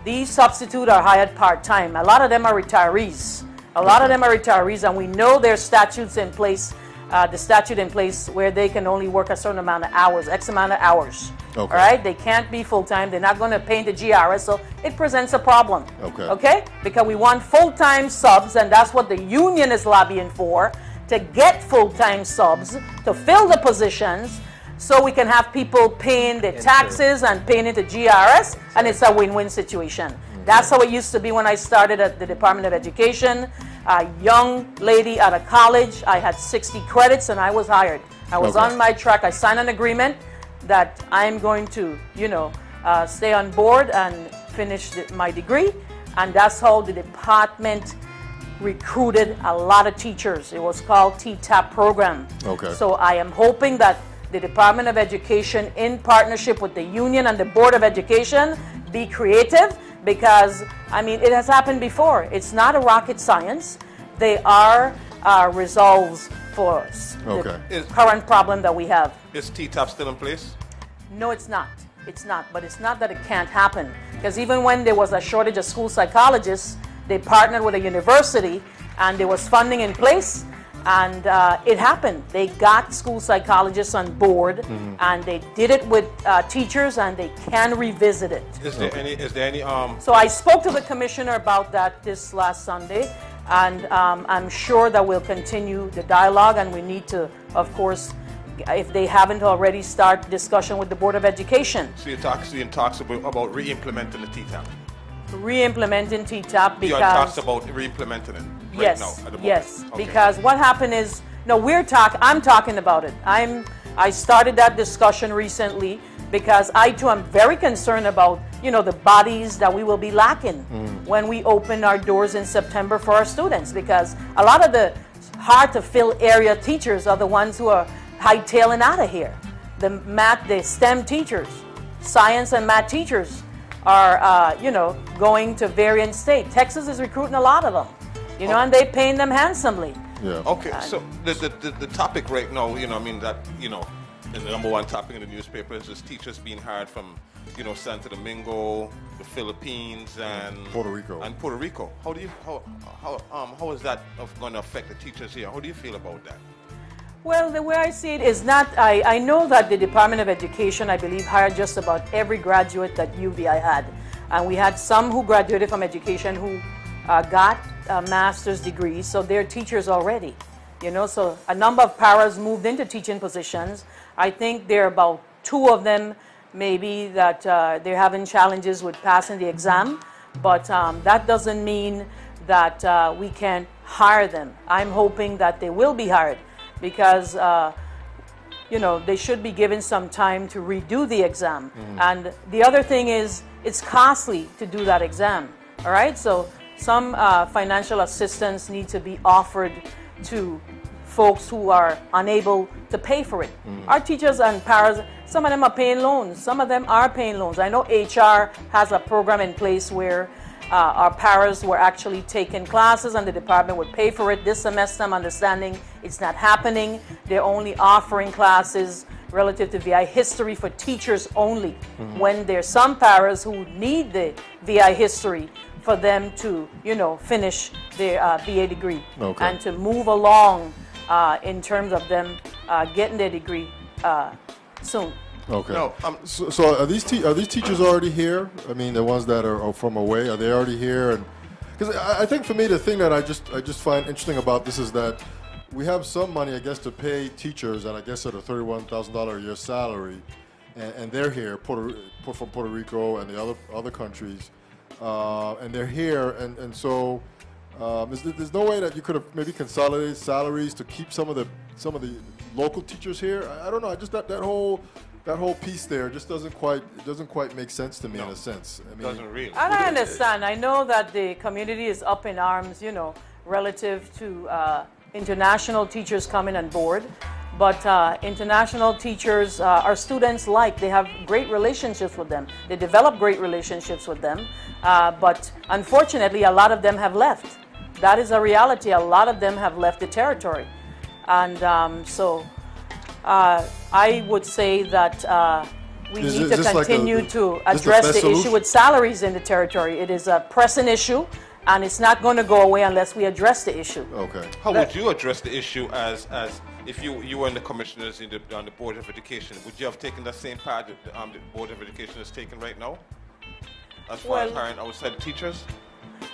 These substitutes are hired part-time. A lot of them are retirees. And we know there's statutes in place, the statute in place where they can only work a certain amount of hours, X amount of hours. Okay. All right? They can't be full-time. They're not going to pay the GRS, so it presents a problem. Okay. Okay? Because we want full-time subs, and that's what the union is lobbying for, to get full-time subs to fill the positions so we can have people paying their taxes and paying into GRS, and it's a win-win situation. That's how it used to be when I started at the Department of Education. A young lady out of college, I had 60 credits and I was hired. I was Okay. on my track. I signed an agreement that I'm going to, stay on board and finish my degree. And that's how the department recruited a lot of teachers. It was called TTAP program. Okay. So I am hoping that the Department of Education, in partnership with the union and the Board of Education, be creative, because, I mean, it has happened before. It's not a rocket science. They are resolves for Okay. the current problem that we have. Is TTAP still in place? No, it's not. It's not. But it's not that it can't happen. Because even when there was a shortage of school psychologists, they partnered with a university and there was funding in place, and it happened. They got school psychologists on board, and they did it with teachers, and they can revisit it. Is there any So I spoke to the commissioner about that this last Sunday, and I'm sure that we'll continue the dialogue, and we need to, of course, if they haven't already, start discussion with the Board of Education. So you're talks about re-implementing the TTAP? Re-implementing TTAP You're because... talks about re-implementing it right Yes, now at the moment? yes, Okay. because what happened is, no, I'm talking about it. I started that discussion recently because I too am very concerned about, the bodies that we will be lacking when we open our doors in September for our students, because a lot of the hard to fill area teachers are the ones who are hightailing out of here. The STEM teachers, science and math teachers are, going to variant state. Texas is recruiting a lot of them, and they're paying them handsomely. Yeah. Okay, so the topic right now, the number one topic in the newspapers is teachers being hired from, Santo Domingo, the Philippines, and Puerto Rico. How is that going to affect the teachers here? How do you feel about that? Well, the way I see it is not, I know that the Department of Education, I believe, hired just about every graduate that UVI had. And we had some who graduated from education who got a master's degree, so they're teachers already. So a number of paras moved into teaching positions. I think there are about 2 of them maybe that they're having challenges with passing the exam, but that doesn't mean that we can't hire them. I'm hoping that they will be hired, because they should be given some time to redo the exam. And the other thing is, it's costly to do that exam. All right, so some financial assistance needs to be offered to folks who are unable to pay for it. Our teachers and paras, some of them are paying loans. Some of them are paying loans. I know HR has a program in place where our paras were actually taking classes and the department would pay for it. This semester, I'm understanding it's not happening. They're only offering classes relative to VI history for teachers only, when there's some paras who need the VI history for them to, finish their BA degree, and to move along in terms of them getting their degree soon. Okay. No, So are these teachers already here? I mean, the ones that are from away, are they already here? And because I think for me, the thing that I just find interesting about this is that we have some money, I guess, to pay teachers, and I guess at a $31,000 a year salary, and they're here, from Puerto Rico and the other countries, and they're here, and so there's no way that you could have maybe consolidated salaries to keep some of the local teachers here. I don't know. I just that whole piece there just doesn't quite make sense to me in a sense. I mean, doesn't really. And I understand. I know that the community is up in arms, relative to international teachers coming on board. But international teachers, our students they have great relationships with them. They develop great relationships with them. But unfortunately, a lot of them have left. That is a reality. A lot of them have left the territory. And so I would say that we need to continue to address the issue with salaries in the territory. It is a pressing issue, and it's not going to go away unless we address the issue. Okay. How would you address the issue as if you were in the commissioners on the Board of Education? Would you have taken the same path that the Board of Education is taking right now? As far as hiring outside teachers?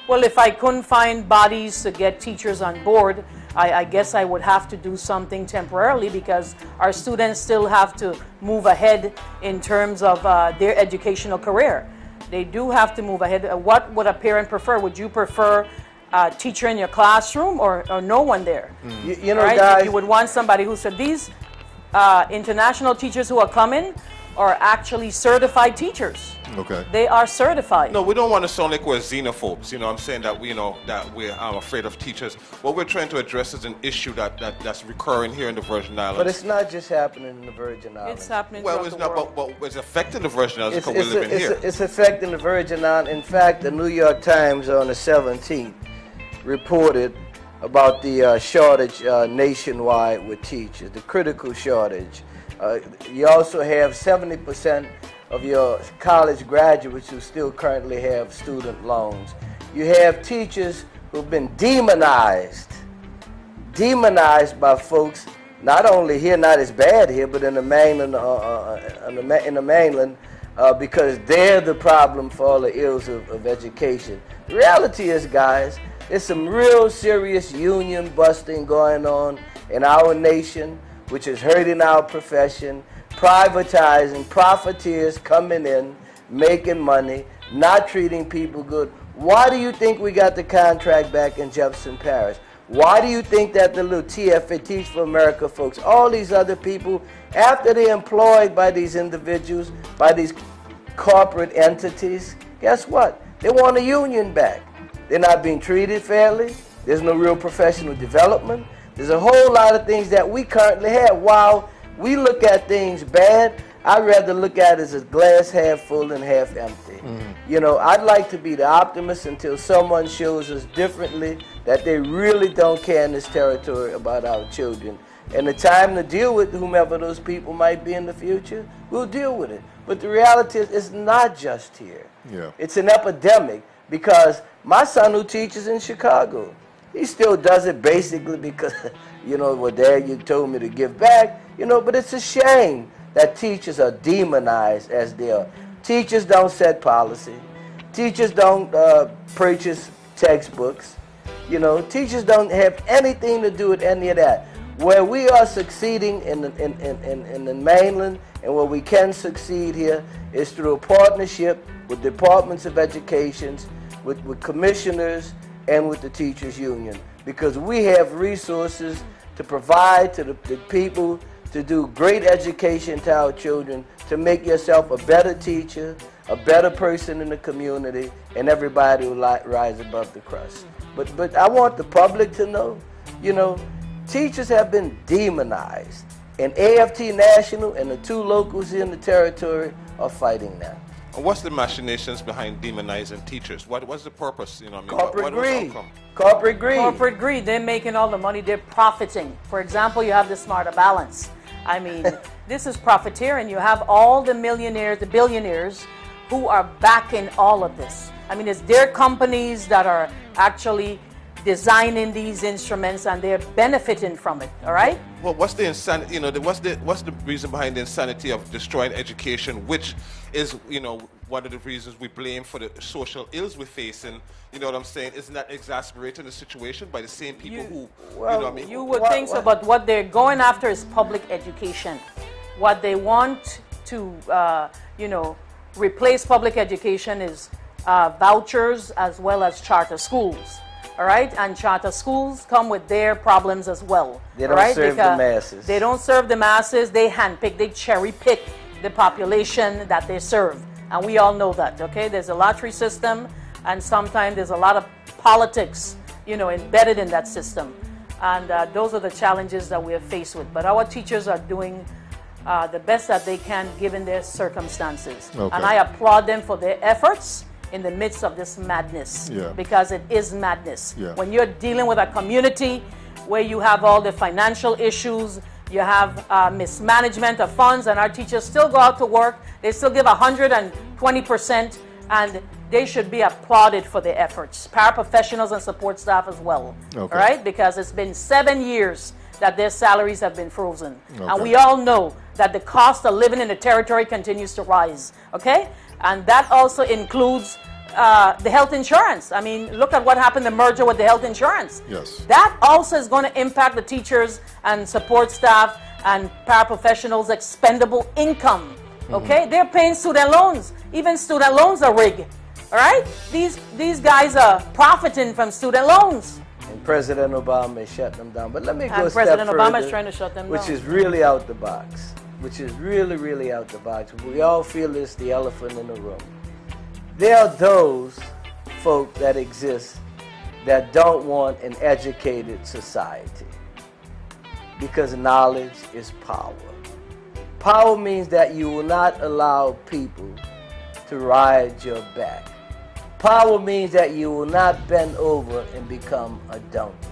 Well, if I couldn't find bodies to get teachers on board, I guess I would have to do something temporarily because our students still have to move ahead in terms of their educational career. They do have to move ahead. What would a parent prefer? Would you prefer a teacher in your classroom or no one there? You know, right? guys, You would want somebody who said these international teachers who are coming are actually certified teachers. Okay. They are certified. No, we don't want to sound like we're xenophobes. I'm saying that we're afraid of teachers. What we're trying to address is an issue that's recurring here in the Virgin Islands. But it's not just happening in the Virgin Islands. It's happening well, throughout it's the not, world. but it's affecting the Virgin Islands because we're living here. It's affecting the Virgin Islands. In fact, the New York Times on the 17th reported about the shortage nationwide with teachers, the critical shortage. You also have 70% of your college graduates who still currently have student loans. You have teachers who've been demonized by folks, not only here, not as bad here, but in the mainland, because they're the problem for all the ills of education. The reality is, guys, there's some real serious union busting going on in our nation, which is hurting our profession, privatizing, profiteers coming in, making money, not treating people good. Why do you think we got the contract back in Jefferson Parish? Why do you think that the little TFA, Teach for America folks, all these other people, after they're employed by these individuals, by these corporate entities, guess what? They want a union back. They're not being treated fairly. There's no real professional development. There's a whole lot of things that we currently have. While we look at things bad, I'd rather look at it as a glass half full and half empty. I'd like to be the optimist until someone shows us differently that they really don't care in this territory about our children. And the time to deal with whomever those people might be in the future, we'll deal with it. But the reality is it's not just here. Yeah. It's an epidemic because my son who teaches in Chicago, he still does it basically because, well, Dad, you told me to give back, but it's a shame that teachers are demonized as they are. Teachers don't set policy. Teachers don't purchase textbooks. Teachers don't have anything to do with any of that. Where we are succeeding in the mainland and where we can succeed here is through a partnership with departments of education, with commissioners, and with the teachers union, because we have resources to provide to the people to do great education to our children, to make yourself a better teacher, a better person in the community, and everybody will rise above the crust. But I want the public to know, teachers have been demonized, and AFT National and the two locals in the territory are fighting that. What's the machinations behind demonizing teachers? What's the purpose? Corporate greed. Corporate greed. They're making all the money. They're profiting. For example, you have the Smarter Balance. I mean, this is profiteering. You have all the millionaires, the billionaires, who are backing all of this. I mean, it's their companies that are actually designing these instruments, and they're benefiting from it. All right. Well, what's the insanity? You know, what's the reason behind the insanity of destroying education, which is, you know, one of the reasons we blame for the social ills we're facing? You know what I'm saying? Isn't that exasperating the situation by the same people who, you know what I mean? You would think so, but what they're going after is public education. What they want to, you know, replace public education is vouchers as well as charter schools. All right, and charter schools come with their problems as well. They don't serve the masses. They don't serve the masses. They handpick, they cherry pick the population that they serve, and we all know that. Okay, there's a lottery system, and sometimes there's a lot of politics, you know, embedded in that system, and those are the challenges that we're faced with. But our teachers are doing the best that they can given their circumstances, and I applaud them for their efforts in the midst of this madness, because it is madness. When you're dealing with a community where you have all the financial issues, you have mismanagement of funds, and our teachers still go out to work, they still give 120%, and they should be applauded for their efforts. Paraprofessionals and support staff as well, all right? Because it's been 7 years that their salaries have been frozen. And we all know that the cost of living in the territory continues to rise, okay? And that also includes the health insurance. I mean, look at what happened, the merger with the health insurance. Yes. That also is going to impact the teachers and support staff and paraprofessionals' expendable income. Okay? They're paying student loans. Even student loans are rigged. All right? These guys are profiting from student loans. And President Obama is shutting them down. But let me go and a step President further, Obama is trying to shut them which down. is really out the box. Which is really, really out the box. We all feel it's the elephant in the room. There are those folk that exist that don't want an educated society, because knowledge is power. Power means that you will not allow people to ride your back. Power means that you will not bend over and become a donkey.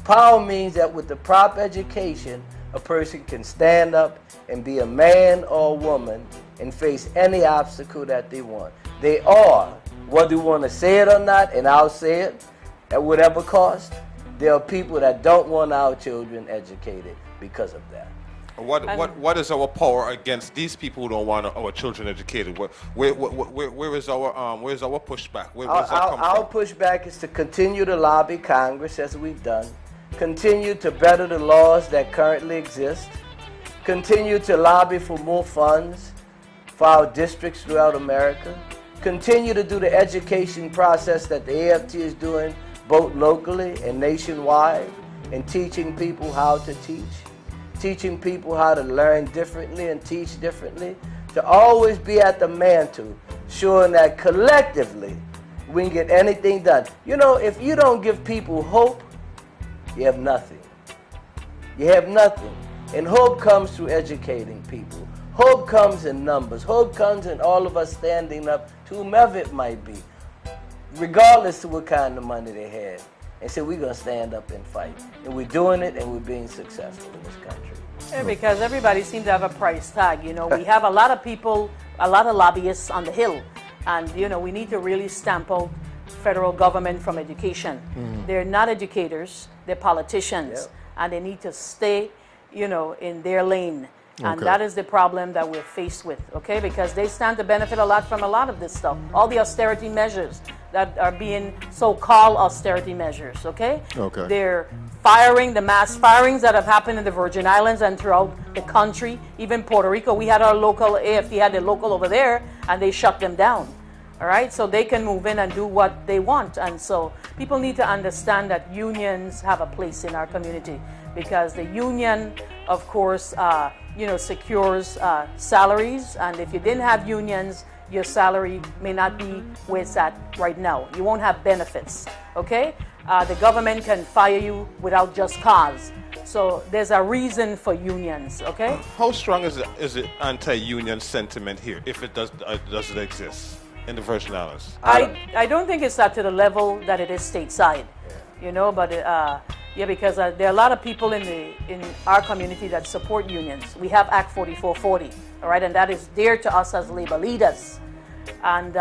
Power means that with the proper education, a person can stand up and be a man or a woman and face any obstacle that they want. They are, whether you want to say it or not, and I'll say it at whatever cost, there are people that don't want our children educated because of that. What is our power against these people who don't want our children educated? Where is our pushback? Where does that come from? Our pushback is to continue to lobby Congress as we've done, continue to better the laws that currently exist, continue to lobby for more funds for our districts throughout America, continue to do the education process that the AFT is doing both locally and nationwide, and teaching people how to teach, teaching people how to learn differently and teach differently, to always be at the mantle, showing that collectively we can get anything done. You know, if you don't give people hope, you have nothing. You have nothing. And hope comes through educating people. Hope comes in numbers. Hope comes in all of us standing up to whomever it might be, regardless of what kind of money they have, and say we're going to stand up and fight. And we're doing it, and we're being successful in this country. Yeah, because everybody seems to have a price tag. You know, we have a lot of people, a lot of lobbyists on the Hill, and, you know, we need to really stamp out federal government from education. They're not educators, they're politicians, and they need to stay, you know, in their lane. And that is the problem that we're faced with, okay? Because they stand to benefit a lot from a lot of this stuff. All the austerity measures that are being so-called austerity measures, okay? They're firing, the mass firings that have happened in the Virgin Islands and throughout the country, even Puerto Rico. We had our local, AFT had their local over there, and they shut them down. All right, so they can move in and do what they want. And so people need to understand that unions have a place in our community, because the union, of course, you know, secures salaries. And if you didn't have unions, your salary may not be where it's at right now. You won't have benefits, okay? The government can fire you without just cause. So there's a reason for unions, okay? How strong is the anti-union sentiment here, if it does it exist in the Virgin Islands? I don't think it's up to the level that it is stateside, you know, but yeah, because there are a lot of people in our community that support unions. We have Act 4440, all right, and that is dear to us as labor leaders. And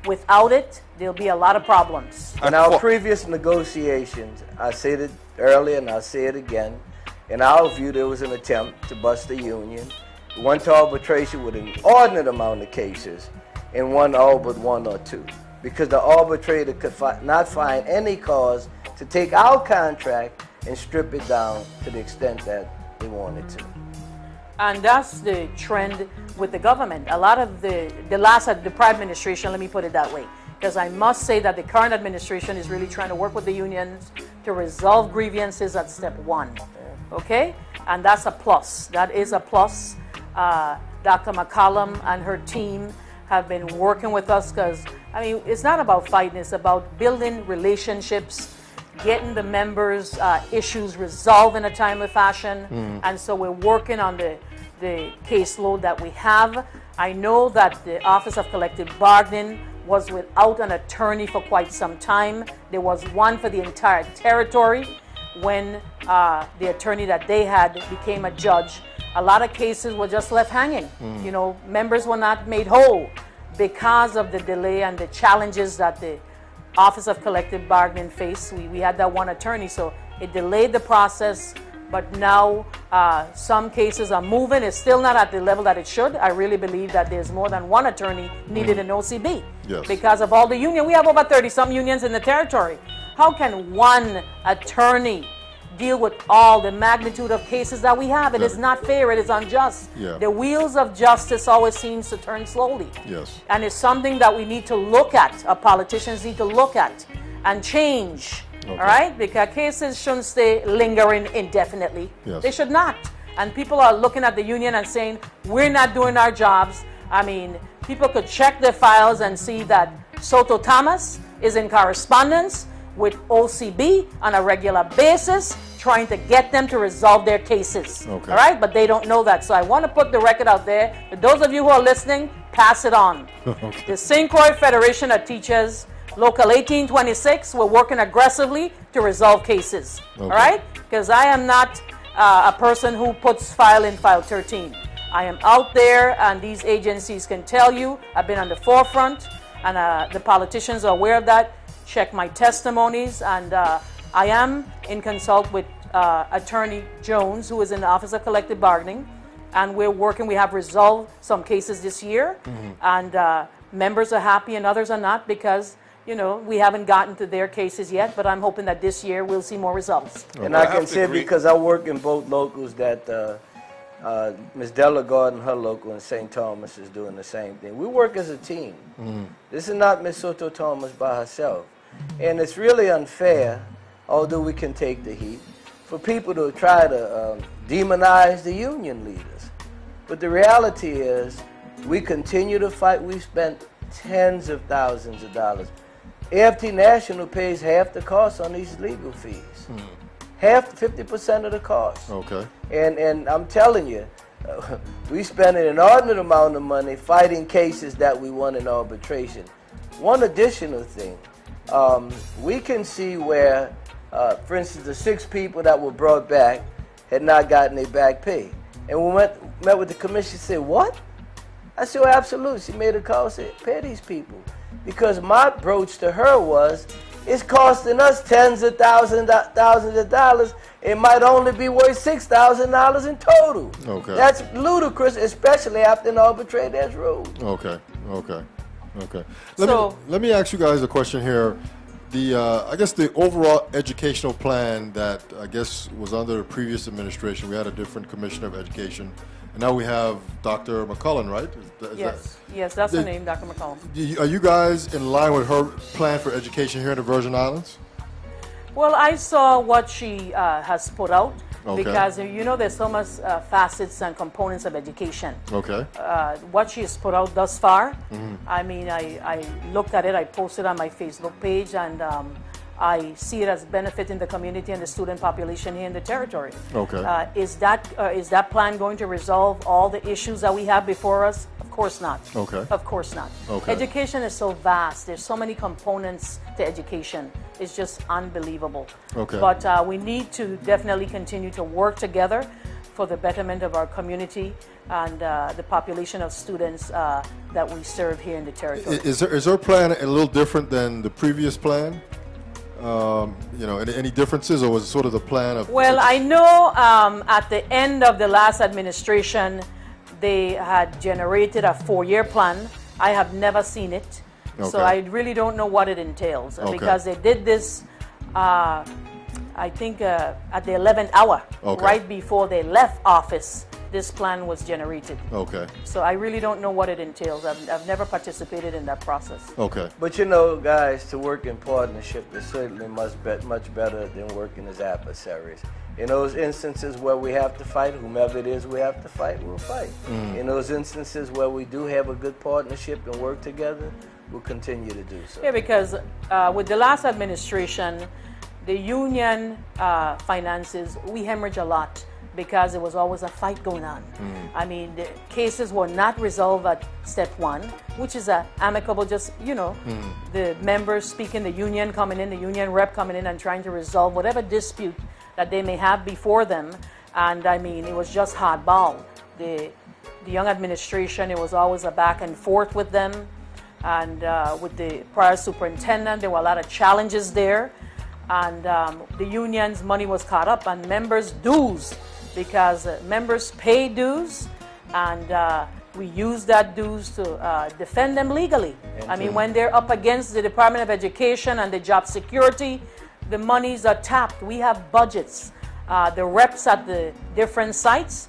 Without it, there'll be a lot of problems. In our previous negotiations, I said it earlier and I'll say it again, in our view, there was an attempt to bust the union. We went to arbitration with an inordinate amount of cases and won all but one or two, because the arbitrator could not find any cause to take our contract and strip it down to the extent that they wanted to. And that's the trend with the government. A lot of the prior administration, let me put it that way, because I must say that the current administration is really trying to work with the unions to resolve grievances at step one. Okay? And that's a plus. That is a plus. Dr. McCollum and her team have been working with us because, I mean, it's not about fighting, it's about building relationships, getting the members' issues resolved in a timely fashion. And so we're working on the caseload that we have. I know that the Office of Collective Bargaining was without an attorney for quite some time. There was one for the entire territory when the attorney that they had became a judge. A lot of cases were just left hanging. You know, members were not made whole because of the delay and the challenges that the Office of Collective Bargaining faced. We had that one attorney, so it delayed the process. But now some cases are moving. It's still not at the level that it should. I really believe that there's more than one attorney needed in OCB. Yes. Because of all the union. We have over 30-some unions in the territory. How can one attorney deal with all the magnitude of cases that we have? It is not fair. It is unjust. Yeah. The wheels of justice always seems to turn slowly. Yes. And it's something that we need to look at, our politicians need to look at and change. Okay. All right? Because cases shouldn't stay lingering indefinitely. Yes. They should not. And people are looking at the union and saying, we're not doing our jobs. I mean, people could check their files and see that Soto-Thomas is in correspondence with OCB on a regular basis, trying to get them to resolve their cases. Okay. All right? But they don't know that. So I want to put the record out there. For those of you who are listening, pass it on. Okay. The St. Croix Federation of Teachers, Local 1826, we're working aggressively to resolve cases. Okay. All right? Because I am not a person who puts file in file 13. I am out there, and these agencies can tell you I've been on the forefront, and the politicians are aware of that. Check my testimonies, and I am in consult with Attorney Jones, who is in the Office of Collective Bargaining, and we're working. We have resolved some cases this year, and members are happy and others are not because, you know, we haven't gotten to their cases yet, but I'm hoping that this year we'll see more results. Okay. And I can say, because I work in both locals, that Ms. Delagard and her local in St. Thomas is doing the same thing. We work as a team. This is not Ms. Soto-Thomas by herself. And it's really unfair, although we can take the heat, for people to try to demonize the union leaders. But the reality is, we continue to fight. We've spent tens of thousands of dollars. AFT National pays half the cost on these legal fees. Half, 50% of the cost. Okay. And I'm telling you, we spend an inordinate amount of money fighting cases that we won in arbitration. One additional thing, we can see where, for instance, the 6 people that were brought back had not gotten their back pay. And we met with the commission, said, what? I said, well, absolutely. She made a call, said, pay these people. Because my approach to her was, it's costing us tens of thousands of dollars. It might only be worth $6,000 in total. Okay. That's ludicrous, especially after an arbitrator has ruled. Okay. Okay. Okay. So- Let me ask you guys a question here. I guess the overall educational plan that I guess was under the previous administration, we had a different commissioner of education, and now we have Dr. McCullen, right? Yes, that's her name, Dr. McCollum. Are you guys in line with her plan for education here in the Virgin Islands? Well, I saw what she has put out, Okay. because you know there's so much facets and components of education. Okay. What she has put out thus far, I mean, I looked at it, I posted on my Facebook page, and I see it as benefiting the community and the student population here in the territory. Okay. Is that plan going to resolve all the issues that we have before us? Of course not. Okay. Of course not. Okay. Education is so vast. There's so many components to education. It's just unbelievable. Okay. But we need to definitely continue to work together for the betterment of our community. and the population of students that we serve here in the territory. Is there a plan a little different than the previous plan? Any differences, or was it sort of the plan of? Well, I know at the end of the last administration, they had generated a 4-year plan. I have never seen it, so I really don't know what it entails because they did this, I think, at the 11th hour, right before they left office. This plan was generated. Okay. So I really don't know what it entails. I've never participated in that process. Okay. But guys, to work in partnership is certainly much better than working as adversaries. In those instances where we have to fight, whomever it is we have to fight, we'll fight. In those instances where we do have a good partnership and work together, we'll continue to do so. Yeah, because with the last administration, the union finances, we hemorrhage a lot, because there was always a fight going on. I mean, the cases were not resolved at step 1, which is amicable, just, the members speaking, the union coming in, the union rep coming in and trying to resolve whatever dispute that they may have before them. And I mean, it was just hardball. The young administration, it was always a back and forth with them. And with the prior superintendent, there were a lot of challenges there. And the union's money was caught up, and members' dues, because members pay dues, and we use that dues to defend them legally. I mean, when they're up against the Department of Education and the job security, the monies are tapped. We have budgets. The reps at the different sites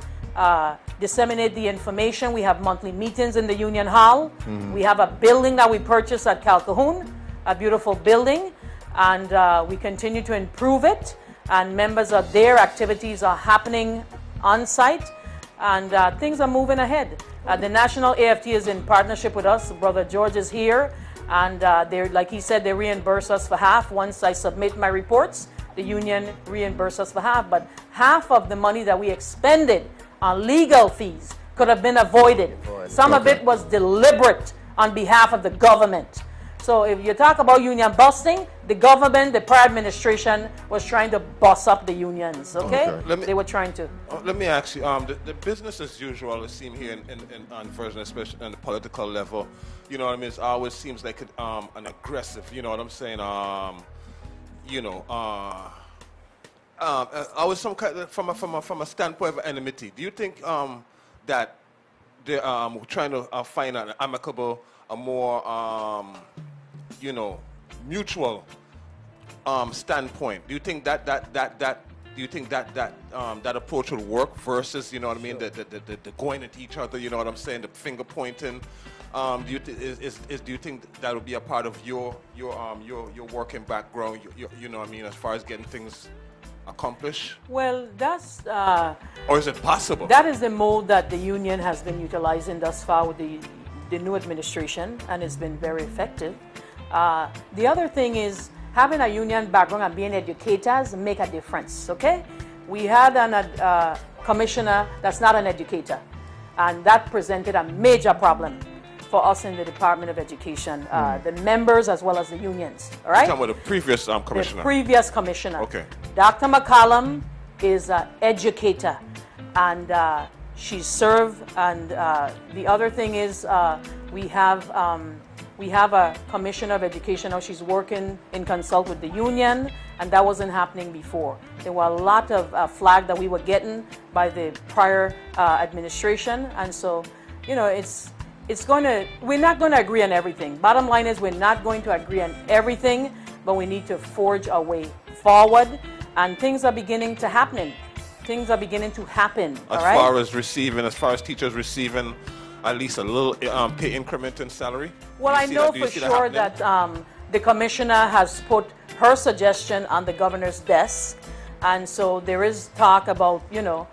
disseminate the information. We have monthly meetings in the Union Hall. We have a building that we purchased at Calhoun, a beautiful building, and we continue to improve it. And members of their activities are happening on site, and things are moving ahead. The National AFT is in partnership with us. Brother George is here, and like he said, they reimburse us for half. Once I submit my reports, the union reimburse us for half, but half of the money that we expended on legal fees could have been avoided. Some of it was deliberate on behalf of the government. So if you talk about union busting, the government, the prior administration was trying to bust up the unions, okay? They were trying to. Let me ask you, the business as usual, it seems here on Virgin, especially on the political level, you know what I mean? It always seems like an aggressive, you know what I'm saying? Always some kind of, from a standpoint of enmity. Do you think that they're trying to find an amicable, a more mutual standpoint? Do you think that approach will work versus, you know what I mean, the going at each other, you know what I'm saying, the finger pointing? Do you think that would be a part of your working background, you know what I mean, as far as getting things accomplished? Well, that's or is it possible? That is the mode that the union has been utilizing thus far with the new administration, and it's been very effective. The other thing is having a union background and being educators make a difference, okay? We had a commissioner that's not an educator, and that presented a major problem for us in the Department of Education, the members as well as the unions, all right? You're talking about the previous commissioner? The previous commissioner. Okay. Dr. McCollum is an educator, and she served, and the other thing is we have a commissioner of education now. She's working in consult with the union, and that wasn't happening before. There were a lot of flag that we were getting by the prior administration, and so, you know, we're not going to agree on everything. Bottom line is we're not going to agree on everything, but we need to forge our way forward, and things are beginning to happen. Things are beginning to happen. As far as teachers receiving at least a little pay increment in salary? Well, I know for sure that the commissioner has put her suggestion on the governor's desk, and so there is talk about, you know,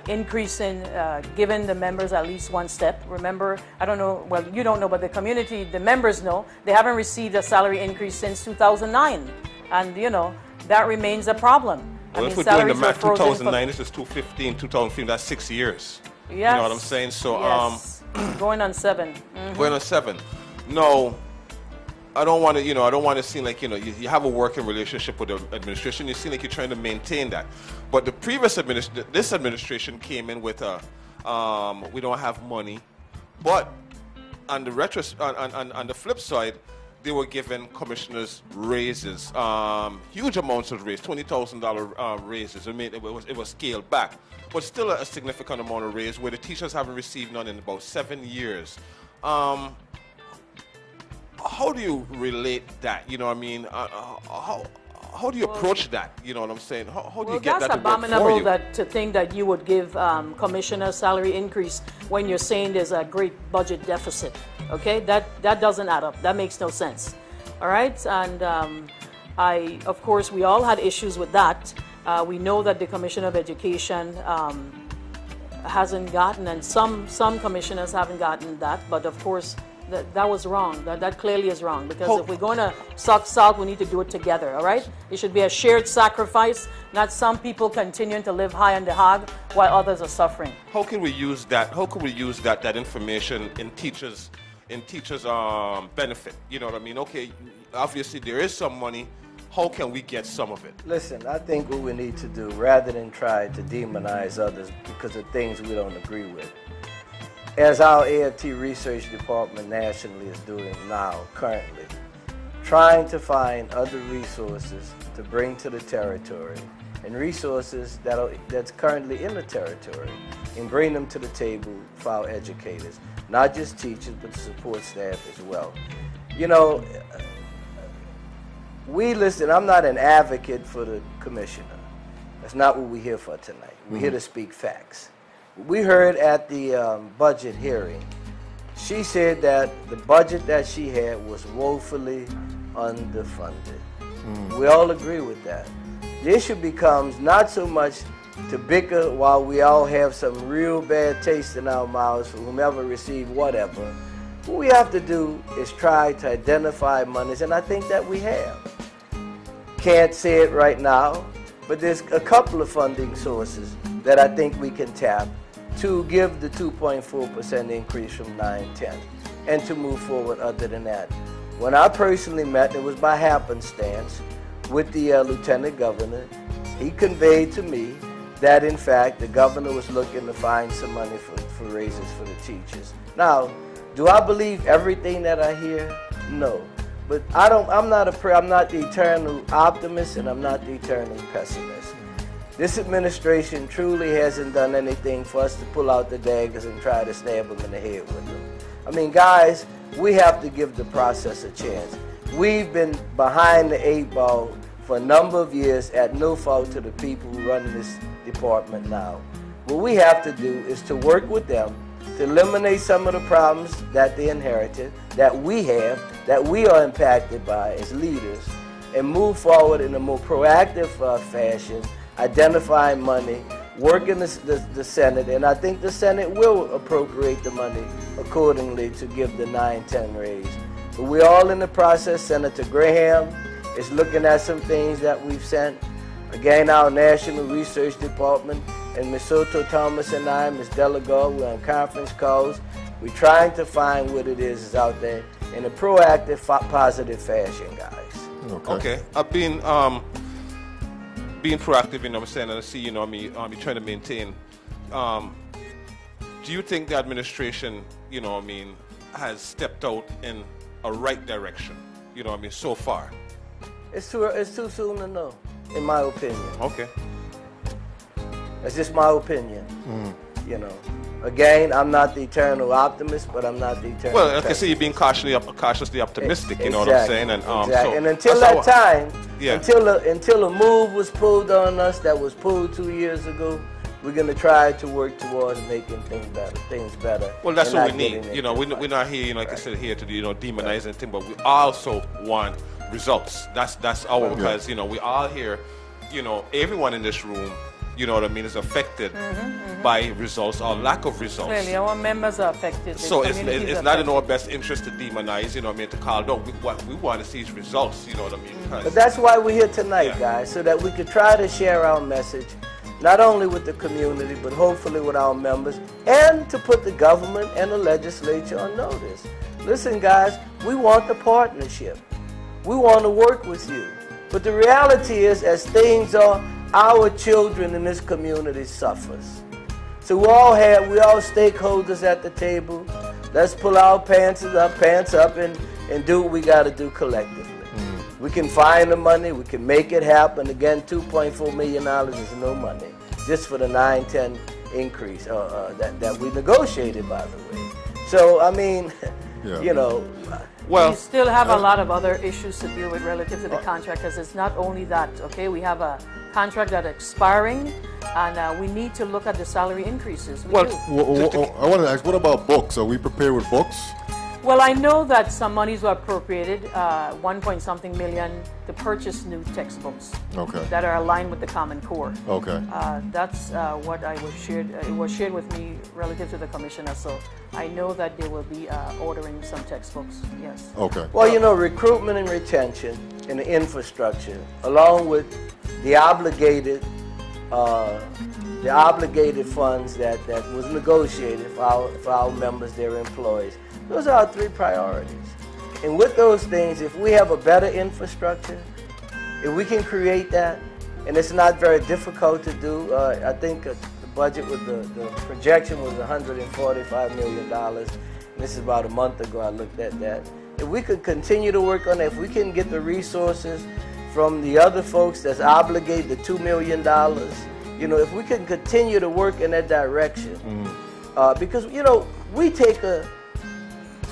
increasing, giving the members at least one step. Remember, I don't know, well, you don't know, but the community, the members know, they haven't received a salary increase since 2009, and, you know, that remains a problem. Well, if we're doing the math, 2009, this is 2015, 2015, that's 6 years. Yes. You know what I'm saying? So, yes. Going on 7. Going on 7. No, I don't want to, you know, I don't want to seem like, you know, you have a working relationship with the administration. You seem like you're trying to maintain that. But the previous this administration came in with a We don't have money. But on the on the flip side, they were given commissioners raises, huge amounts of raises, $20,000 raises. I mean, it was scaled back, but still a significant amount of raise where the teachers haven't received none in about 7 years. How do you relate that? You know what I mean? How do you approach that? You know what I'm saying? How do you get that to work for you? That's abominable to think that you would give commissioner salary increase when you're saying there's a great budget deficit. Okay, that doesn't add up. That makes no sense. All right, and of course, we all had issues with that. We know that the Commissioner of Education hasn't gotten, and some commissioners haven't gotten that. But of course, that was wrong. That clearly is wrong, because if we're going to suck salt, we need to do it together, all right? It should be a shared sacrifice, not some people continuing to live high on the hog while others are suffering. How can we use that? How can we use that information in teachers' benefit? You know what I mean? Okay, obviously there is some money. How can we get some of it? Listen, I think what we need to do, rather than try to demonize others because of things we don't agree with, as our AFT research department nationally is doing now, currently, trying to find other resources to bring to the territory and resources that's currently in the territory and bring them to the table for our educators, not just teachers, but the support staff as well. You know, I'm not an advocate for the commissioner. That's not what we're here for tonight. We're here to speak facts. We heard at the budget hearing, she said that the budget that she had was woefully underfunded. We all agree with that. The issue becomes not so much to bicker while we all have some real bad taste in our mouths for whomever received whatever. What we have to do is try to identify monies, and I think that we have. Can't say it right now, but there's a couple of funding sources that I think we can tap to give the 2.4% increase from 9-10 and to move forward other than that. When I personally met, it was by happenstance, with the Lieutenant Governor, he conveyed to me that in fact the governor was looking to find some money for raises for the teachers. Now, do I believe everything that I hear? No. But I'm not the eternal optimist, and I'm not the eternal pessimist. This administration truly hasn't done anything for us to pull out the daggers and try to stab them in the head with them. I mean, guys, we have to give the process a chance. We've been behind the 8 ball for a number of years at no fault to the people who run this department now. What we have to do is to work with them to eliminate some of the problems that they inherited, that we have, that we are impacted by as leaders, and move forward in a more proactive fashion, identifying money, working the Senate, and I think the Senate will appropriate the money accordingly to give the 9-10 raise. But we're all in the process. Senator Graham is looking at some things that we've sent. Again, our National Research Department and Ms. Soto-Thomas and I, Ms. Delagar, we're on conference calls. We're trying to find what it is out there in a proactive, positive fashion, guys. Okay. I've been being proactive, you know what I'm saying, and I see, you know, me trying to maintain. Do you think the administration, you know what I mean, has stepped out in a right direction, you know what I mean, so far? It's too soon to know, in my opinion. Okay. That's just my opinion. You know, again, I'm not the eternal optimist, but I'm not the eternal Well, I can see you being cautiously optimistic. You know what I'm saying? And exactly. And until that time, until a move was pulled on us that was pulled 2 years ago, we're going to try to work towards making things better. Well, that's what we need. You know, we're not here, you know, like I said, here to demonize anything, but we also want results. That's our because you know we all here, you know, everyone in this room, you know what I mean, is affected by results or lack of results. Clearly, our members are affected. So it's not in our best interest to demonize, you know what I mean, to call down. What we want to see is results, you know what I mean. But that's why we're here tonight, guys, so that we could try to share our message, not only with the community, but hopefully with our members, and to put the government and the legislature on notice. Listen, guys, we want the partnership. We want to work with you. But the reality is, as things are, our children in this community suffers. So we all stakeholders at the table. Let's pull our pants up and do what we got to do collectively. We can find the money, we can make it happen. Again, $2.4 million is no money, just for the 9-10 increase that we negotiated, by the way. So, I mean, you know. Well, we still have a lot of other issues to deal with relative to the contract, because it's not only that, okay? We have a contract that's expiring, and we need to look at the salary increases. I want to ask, what about books? Are we prepared with books? Well, I know that some monies were appropriated, 1-point-something million, to purchase new textbooks that are aligned with the Common Core. Okay. That's what it was shared with me relative to the commissioner. So I know that they will be ordering some textbooks. Yes. Okay. Well, you know, recruitment and retention and the infrastructure, along with the obligated funds that was negotiated for our members, their employees. Those are our 3 priorities. And with those things, if we have a better infrastructure, if we can create that, and it's not very difficult to do, I think the budget with the projection was $145 million. And this is about a month ago I looked at that. If we could continue to work on that, if we can get the resources from the other folks that's obligated the $2 million, you know, if we can continue to work in that direction, because, you know, we take a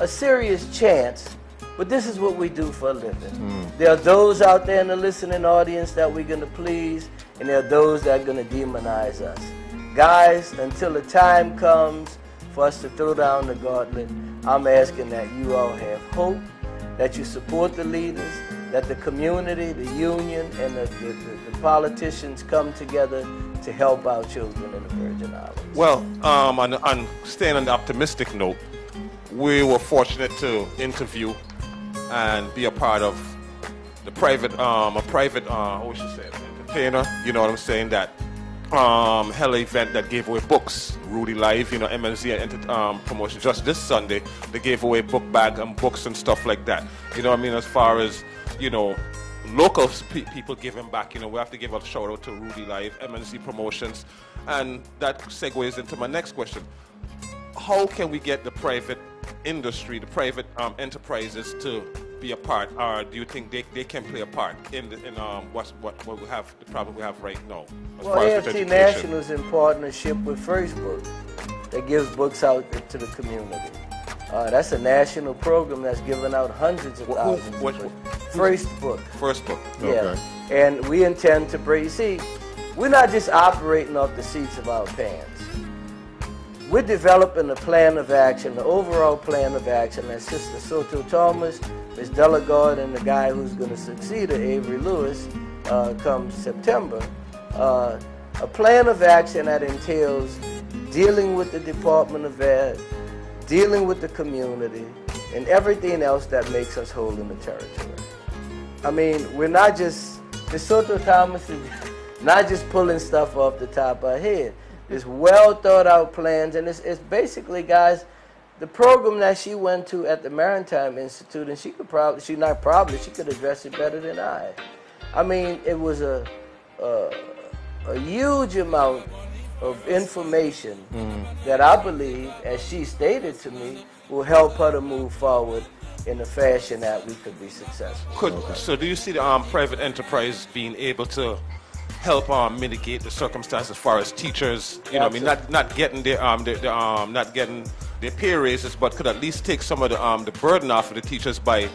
serious chance, but this is what we do for a living. There are those out there in the listening audience that we're going to please, and there are those that are going to demonize us. Guys, until the time comes for us to throw down the gauntlet, I'm asking that you all have hope, that you support the leaders, that the community, the union, and the politicians come together to help our children in the Virgin Islands. Well, on staying on the optimistic note, we were fortunate to interview and be a part of the entertainer, you know what I'm saying, that held an event that gave away books, Rudy Live, you know, MNZ and promotion. Just this Sunday, they gave away book bag and books and stuff like that. You know what I mean, as far as, you know, local people giving back, you know, we have to give a shout out to Rudy Live, MNZ Promotions, and that segues into my next question. How can we get the private industry, the private enterprises to be a part, or do you think they can play a part in what we have, the problem we have right now? Well, AFT National is in partnership with First Book that gives books out to the community. That's a national program that's giving out hundreds of thousands of books. First Book. First Book. Yeah. Okay. And we intend to bring, you see, we're not just operating off the seats of our pants. We're developing a plan of action, the overall plan of action that Sister Soto-Thomas, Ms. Delegard, and the guy who's going to succeed her, Avery Lewis, come September. A plan of action that entails dealing with the Department of Ed, dealing with the community, and everything else that makes us whole in the territory. I mean, we're not just, Ms. Soto-Thomas is not just pulling stuff off the top of her head. It's well thought out plans, and it's basically, guys, the program that she went to at the Maritime Institute, and she could address it better than I. I mean, it was a huge amount of information that I believe, as she stated to me, will help her to move forward in a fashion that we could be successful. So do you see the private enterprise being able to help mitigate the circumstances as far as teachers, you know, I mean, not getting their pay raises, but could at least take some of the burden off of the teachers by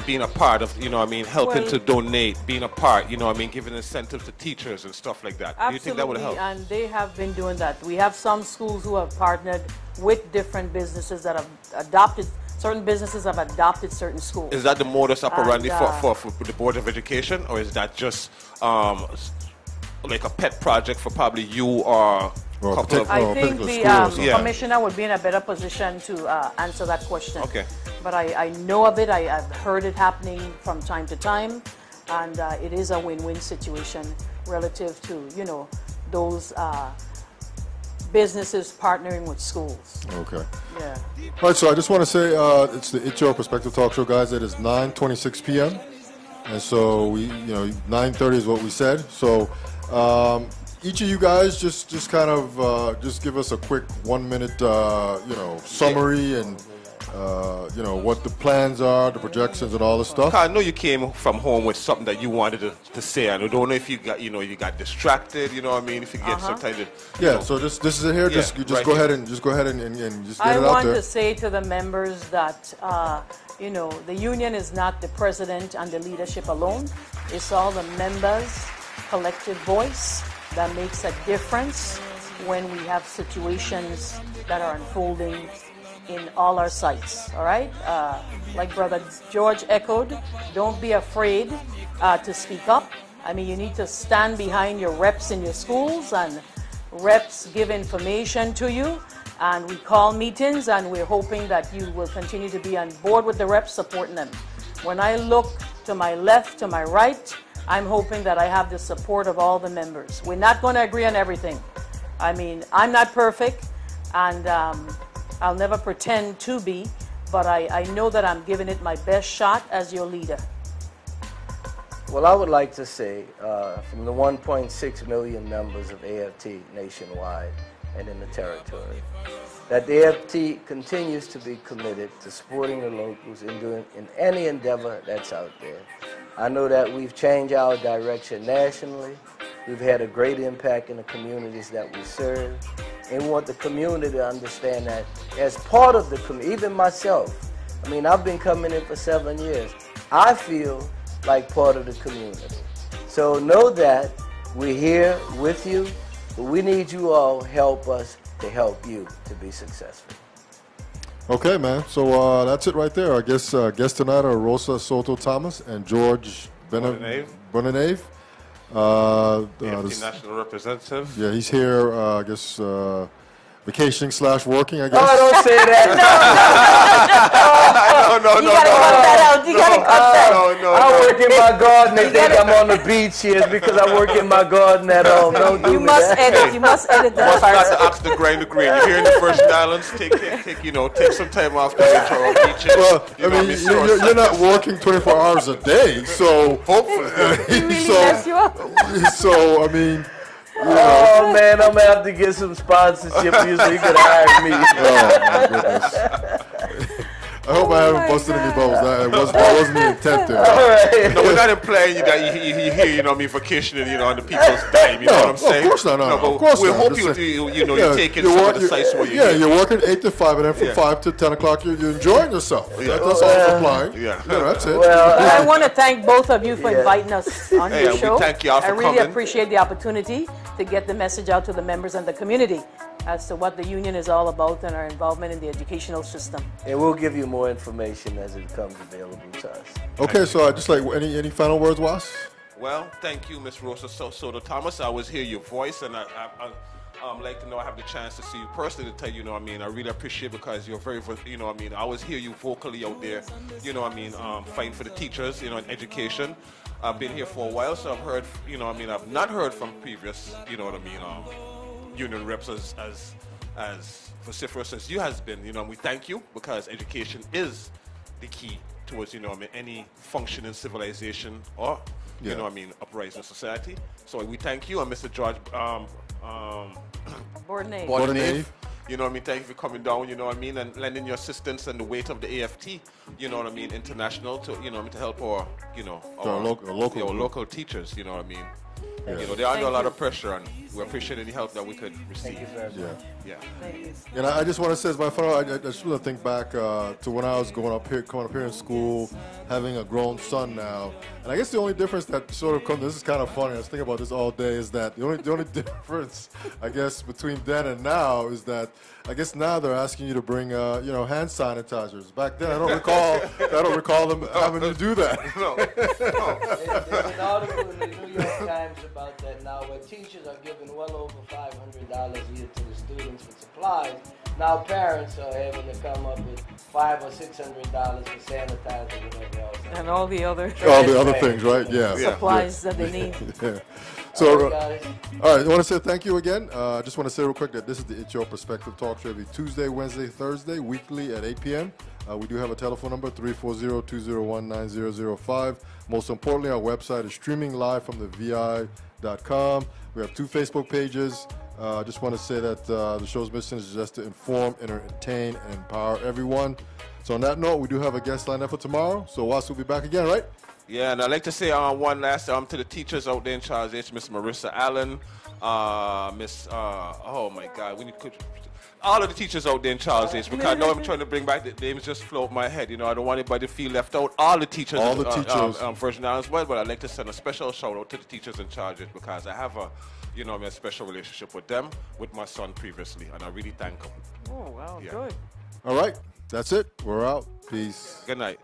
being a part of, you know what I mean, helping to donate, being a part, you know what I mean, giving incentives to teachers and stuff like that. Absolutely, do you think that would help? And they have been doing that. We have some schools who have partnered with different businesses that have adopted, certain businesses have adopted certain schools. Is that the modus operandi for the Board of Education, or is that just like a pet project for probably you or a couple of... I think the commissioner would be in a better position to answer that question. Okay. But I know of it, I've heard it happening from time to time, and it is a win-win situation relative to, you know, those businesses partnering with schools. Okay. Yeah. All right, so I just want to say it's Your Perspective Talk Show, guys. It is 9:26 p.m. And so we, you know, 9:30 is what we said. So each of you guys just kind of just give us a quick 1 minute summary and what the plans are, the projections, and all this stuff. I know you came from home with something that you wanted to say. I don't know if you got distracted. You know what I mean? If you get sometimes. So this is it here. Yeah, just right go here. ahead and just get it I out want there. to say to the members that the union is not the president and the leadership alone. It's all the members' collective voice that makes a difference when we have situations that are unfolding in all our sites, all right? Like Brother George echoed, don't be afraid to speak up. I mean, you need to stand behind your reps in your schools, and reps give information to you, and we call meetings, and we're hoping that you will continue to be on board with the reps, supporting them. When I look to my left, to my right, I'm hoping that I have the support of all the members. We're not going to agree on everything. I mean, I'm not perfect, and I'll never pretend to be, but I know that I'm giving it my best shot as your leader. Well, I would like to say, from the 1.6 million members of AFT nationwide and in the territory, that the AFT continues to be committed to supporting the locals in any endeavor that's out there. I know that we've changed our direction nationally. We've had a great impact in the communities that we serve. And we want the community to understand that as part of the community, even myself, I mean, I've been coming in for 7 years. I feel like part of the community. So know that we're here with you, but we need you all help us to help you to be successful. Okay, man. So that's it right there. I guess guests tonight are Rosa Soto-Thomas and George Bonanave. AFT national representative. Yeah, he's here, I guess, vacationing/working, I guess. Oh, don't say that. No. You gotta cut that out. You gotta cut that. No. I work in my garden. They think I'm on the beach here because I work in my garden at home. Don't do You me must that. edit. You must edit that Must not part. to ask the grind the grain. You're here in the Virgin Islands. Take some time off to enjoy our beaches. Well, I mean, you're not working 24 hours a day, so Hopefully. He really messed you up. so I mean, Oh man, I'm gonna have to get some sponsorship here so you can hire me. oh my goodness. I hope I haven't busted any bubbles. That wasn't the intent there. All right. No, we're not implying that you here, vacationing, on the people's time. You know what I'm saying? Of course not. No, but of course we not. hope Just you're taking some of the sites where you're you're working 8 to 5, and then from 5 to 10 o'clock, you're enjoying yourself. That's all it's applying. Yeah. That's it. Well, I want to thank both of you for inviting us on your we show. thank y'all for I really coming. appreciate the opportunity to get the message out to the members and the community as to what the union is all about and our involvement in the educational system. and we'll give you more information as it becomes available to us. Okay, so I just like any final words, Was? Well, thank you, Miss Rosa Soto-Thomas. I always hear your voice, and I like to know I have the chance to see you personally to tell you, I really appreciate because you're very, I always hear you vocally out there, fighting for the teachers, in education. I've been here for a while, so I've heard, I've not heard from previous, union reps as vociferous as you has been. We thank you because education is the key towards, any functioning civilization or, uprising society. So we thank you, and Mr. George Boardnave. Thank you for coming down, and lending your assistance and the weight of the AFT, international to, to help our, our local teachers, They're under a lot of pressure, and we appreciate any help that we could receive. Thank you very much. Yeah. And I just want to say, as my final, I just want to think back to when I was coming up here in school, having a grown son now. And I guess the only difference that sort of comes, this is kind of funny, I was thinking about this all day, is that the only difference, I guess, between then and now is that I guess now they're asking you to bring, hand sanitizers. Back then, I don't recall them having to do that. There's an article in the New York Times about that now, where teachers are giving well over $500 a year to the students for supplies. Now parents are having to come up with $500 or $600 for sanitizer, whatever else. And all the other All the other things, right? Yeah. supplies that they need. Yeah. So, guys. all right, I want to say thank you again. I just want to say real quick that this is the It's Your Perspective Talk Show every Tuesday, Wednesday, Thursday, weekly at 8 p.m. We do have a telephone number, 340-201-9005. Most importantly, our website is streaming live from the vi.com. We have 2 Facebook pages. I just want to say that the show's mission is just to inform, entertain, and empower everyone. So on that note, we do have a guest lined up for tomorrow. So Rosa will be back again, right? Yeah, and I'd like to say one last to the teachers out there in Charles H, Miss Marissa Allen, oh my God, all of the teachers out there in Charles H, because I know I'm trying to bring back the names just float my head. You know, I don't want anybody to feel left out. All the teachers, First now as well, but I'd like to send a special shout out to the teachers in Charles H because I have a special relationship with them, with my son previously, and I really thank them. Oh, wow, good. All right, that's it. We're out. Peace. Good night.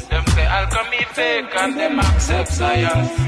Them say alchemy fake and them accept science.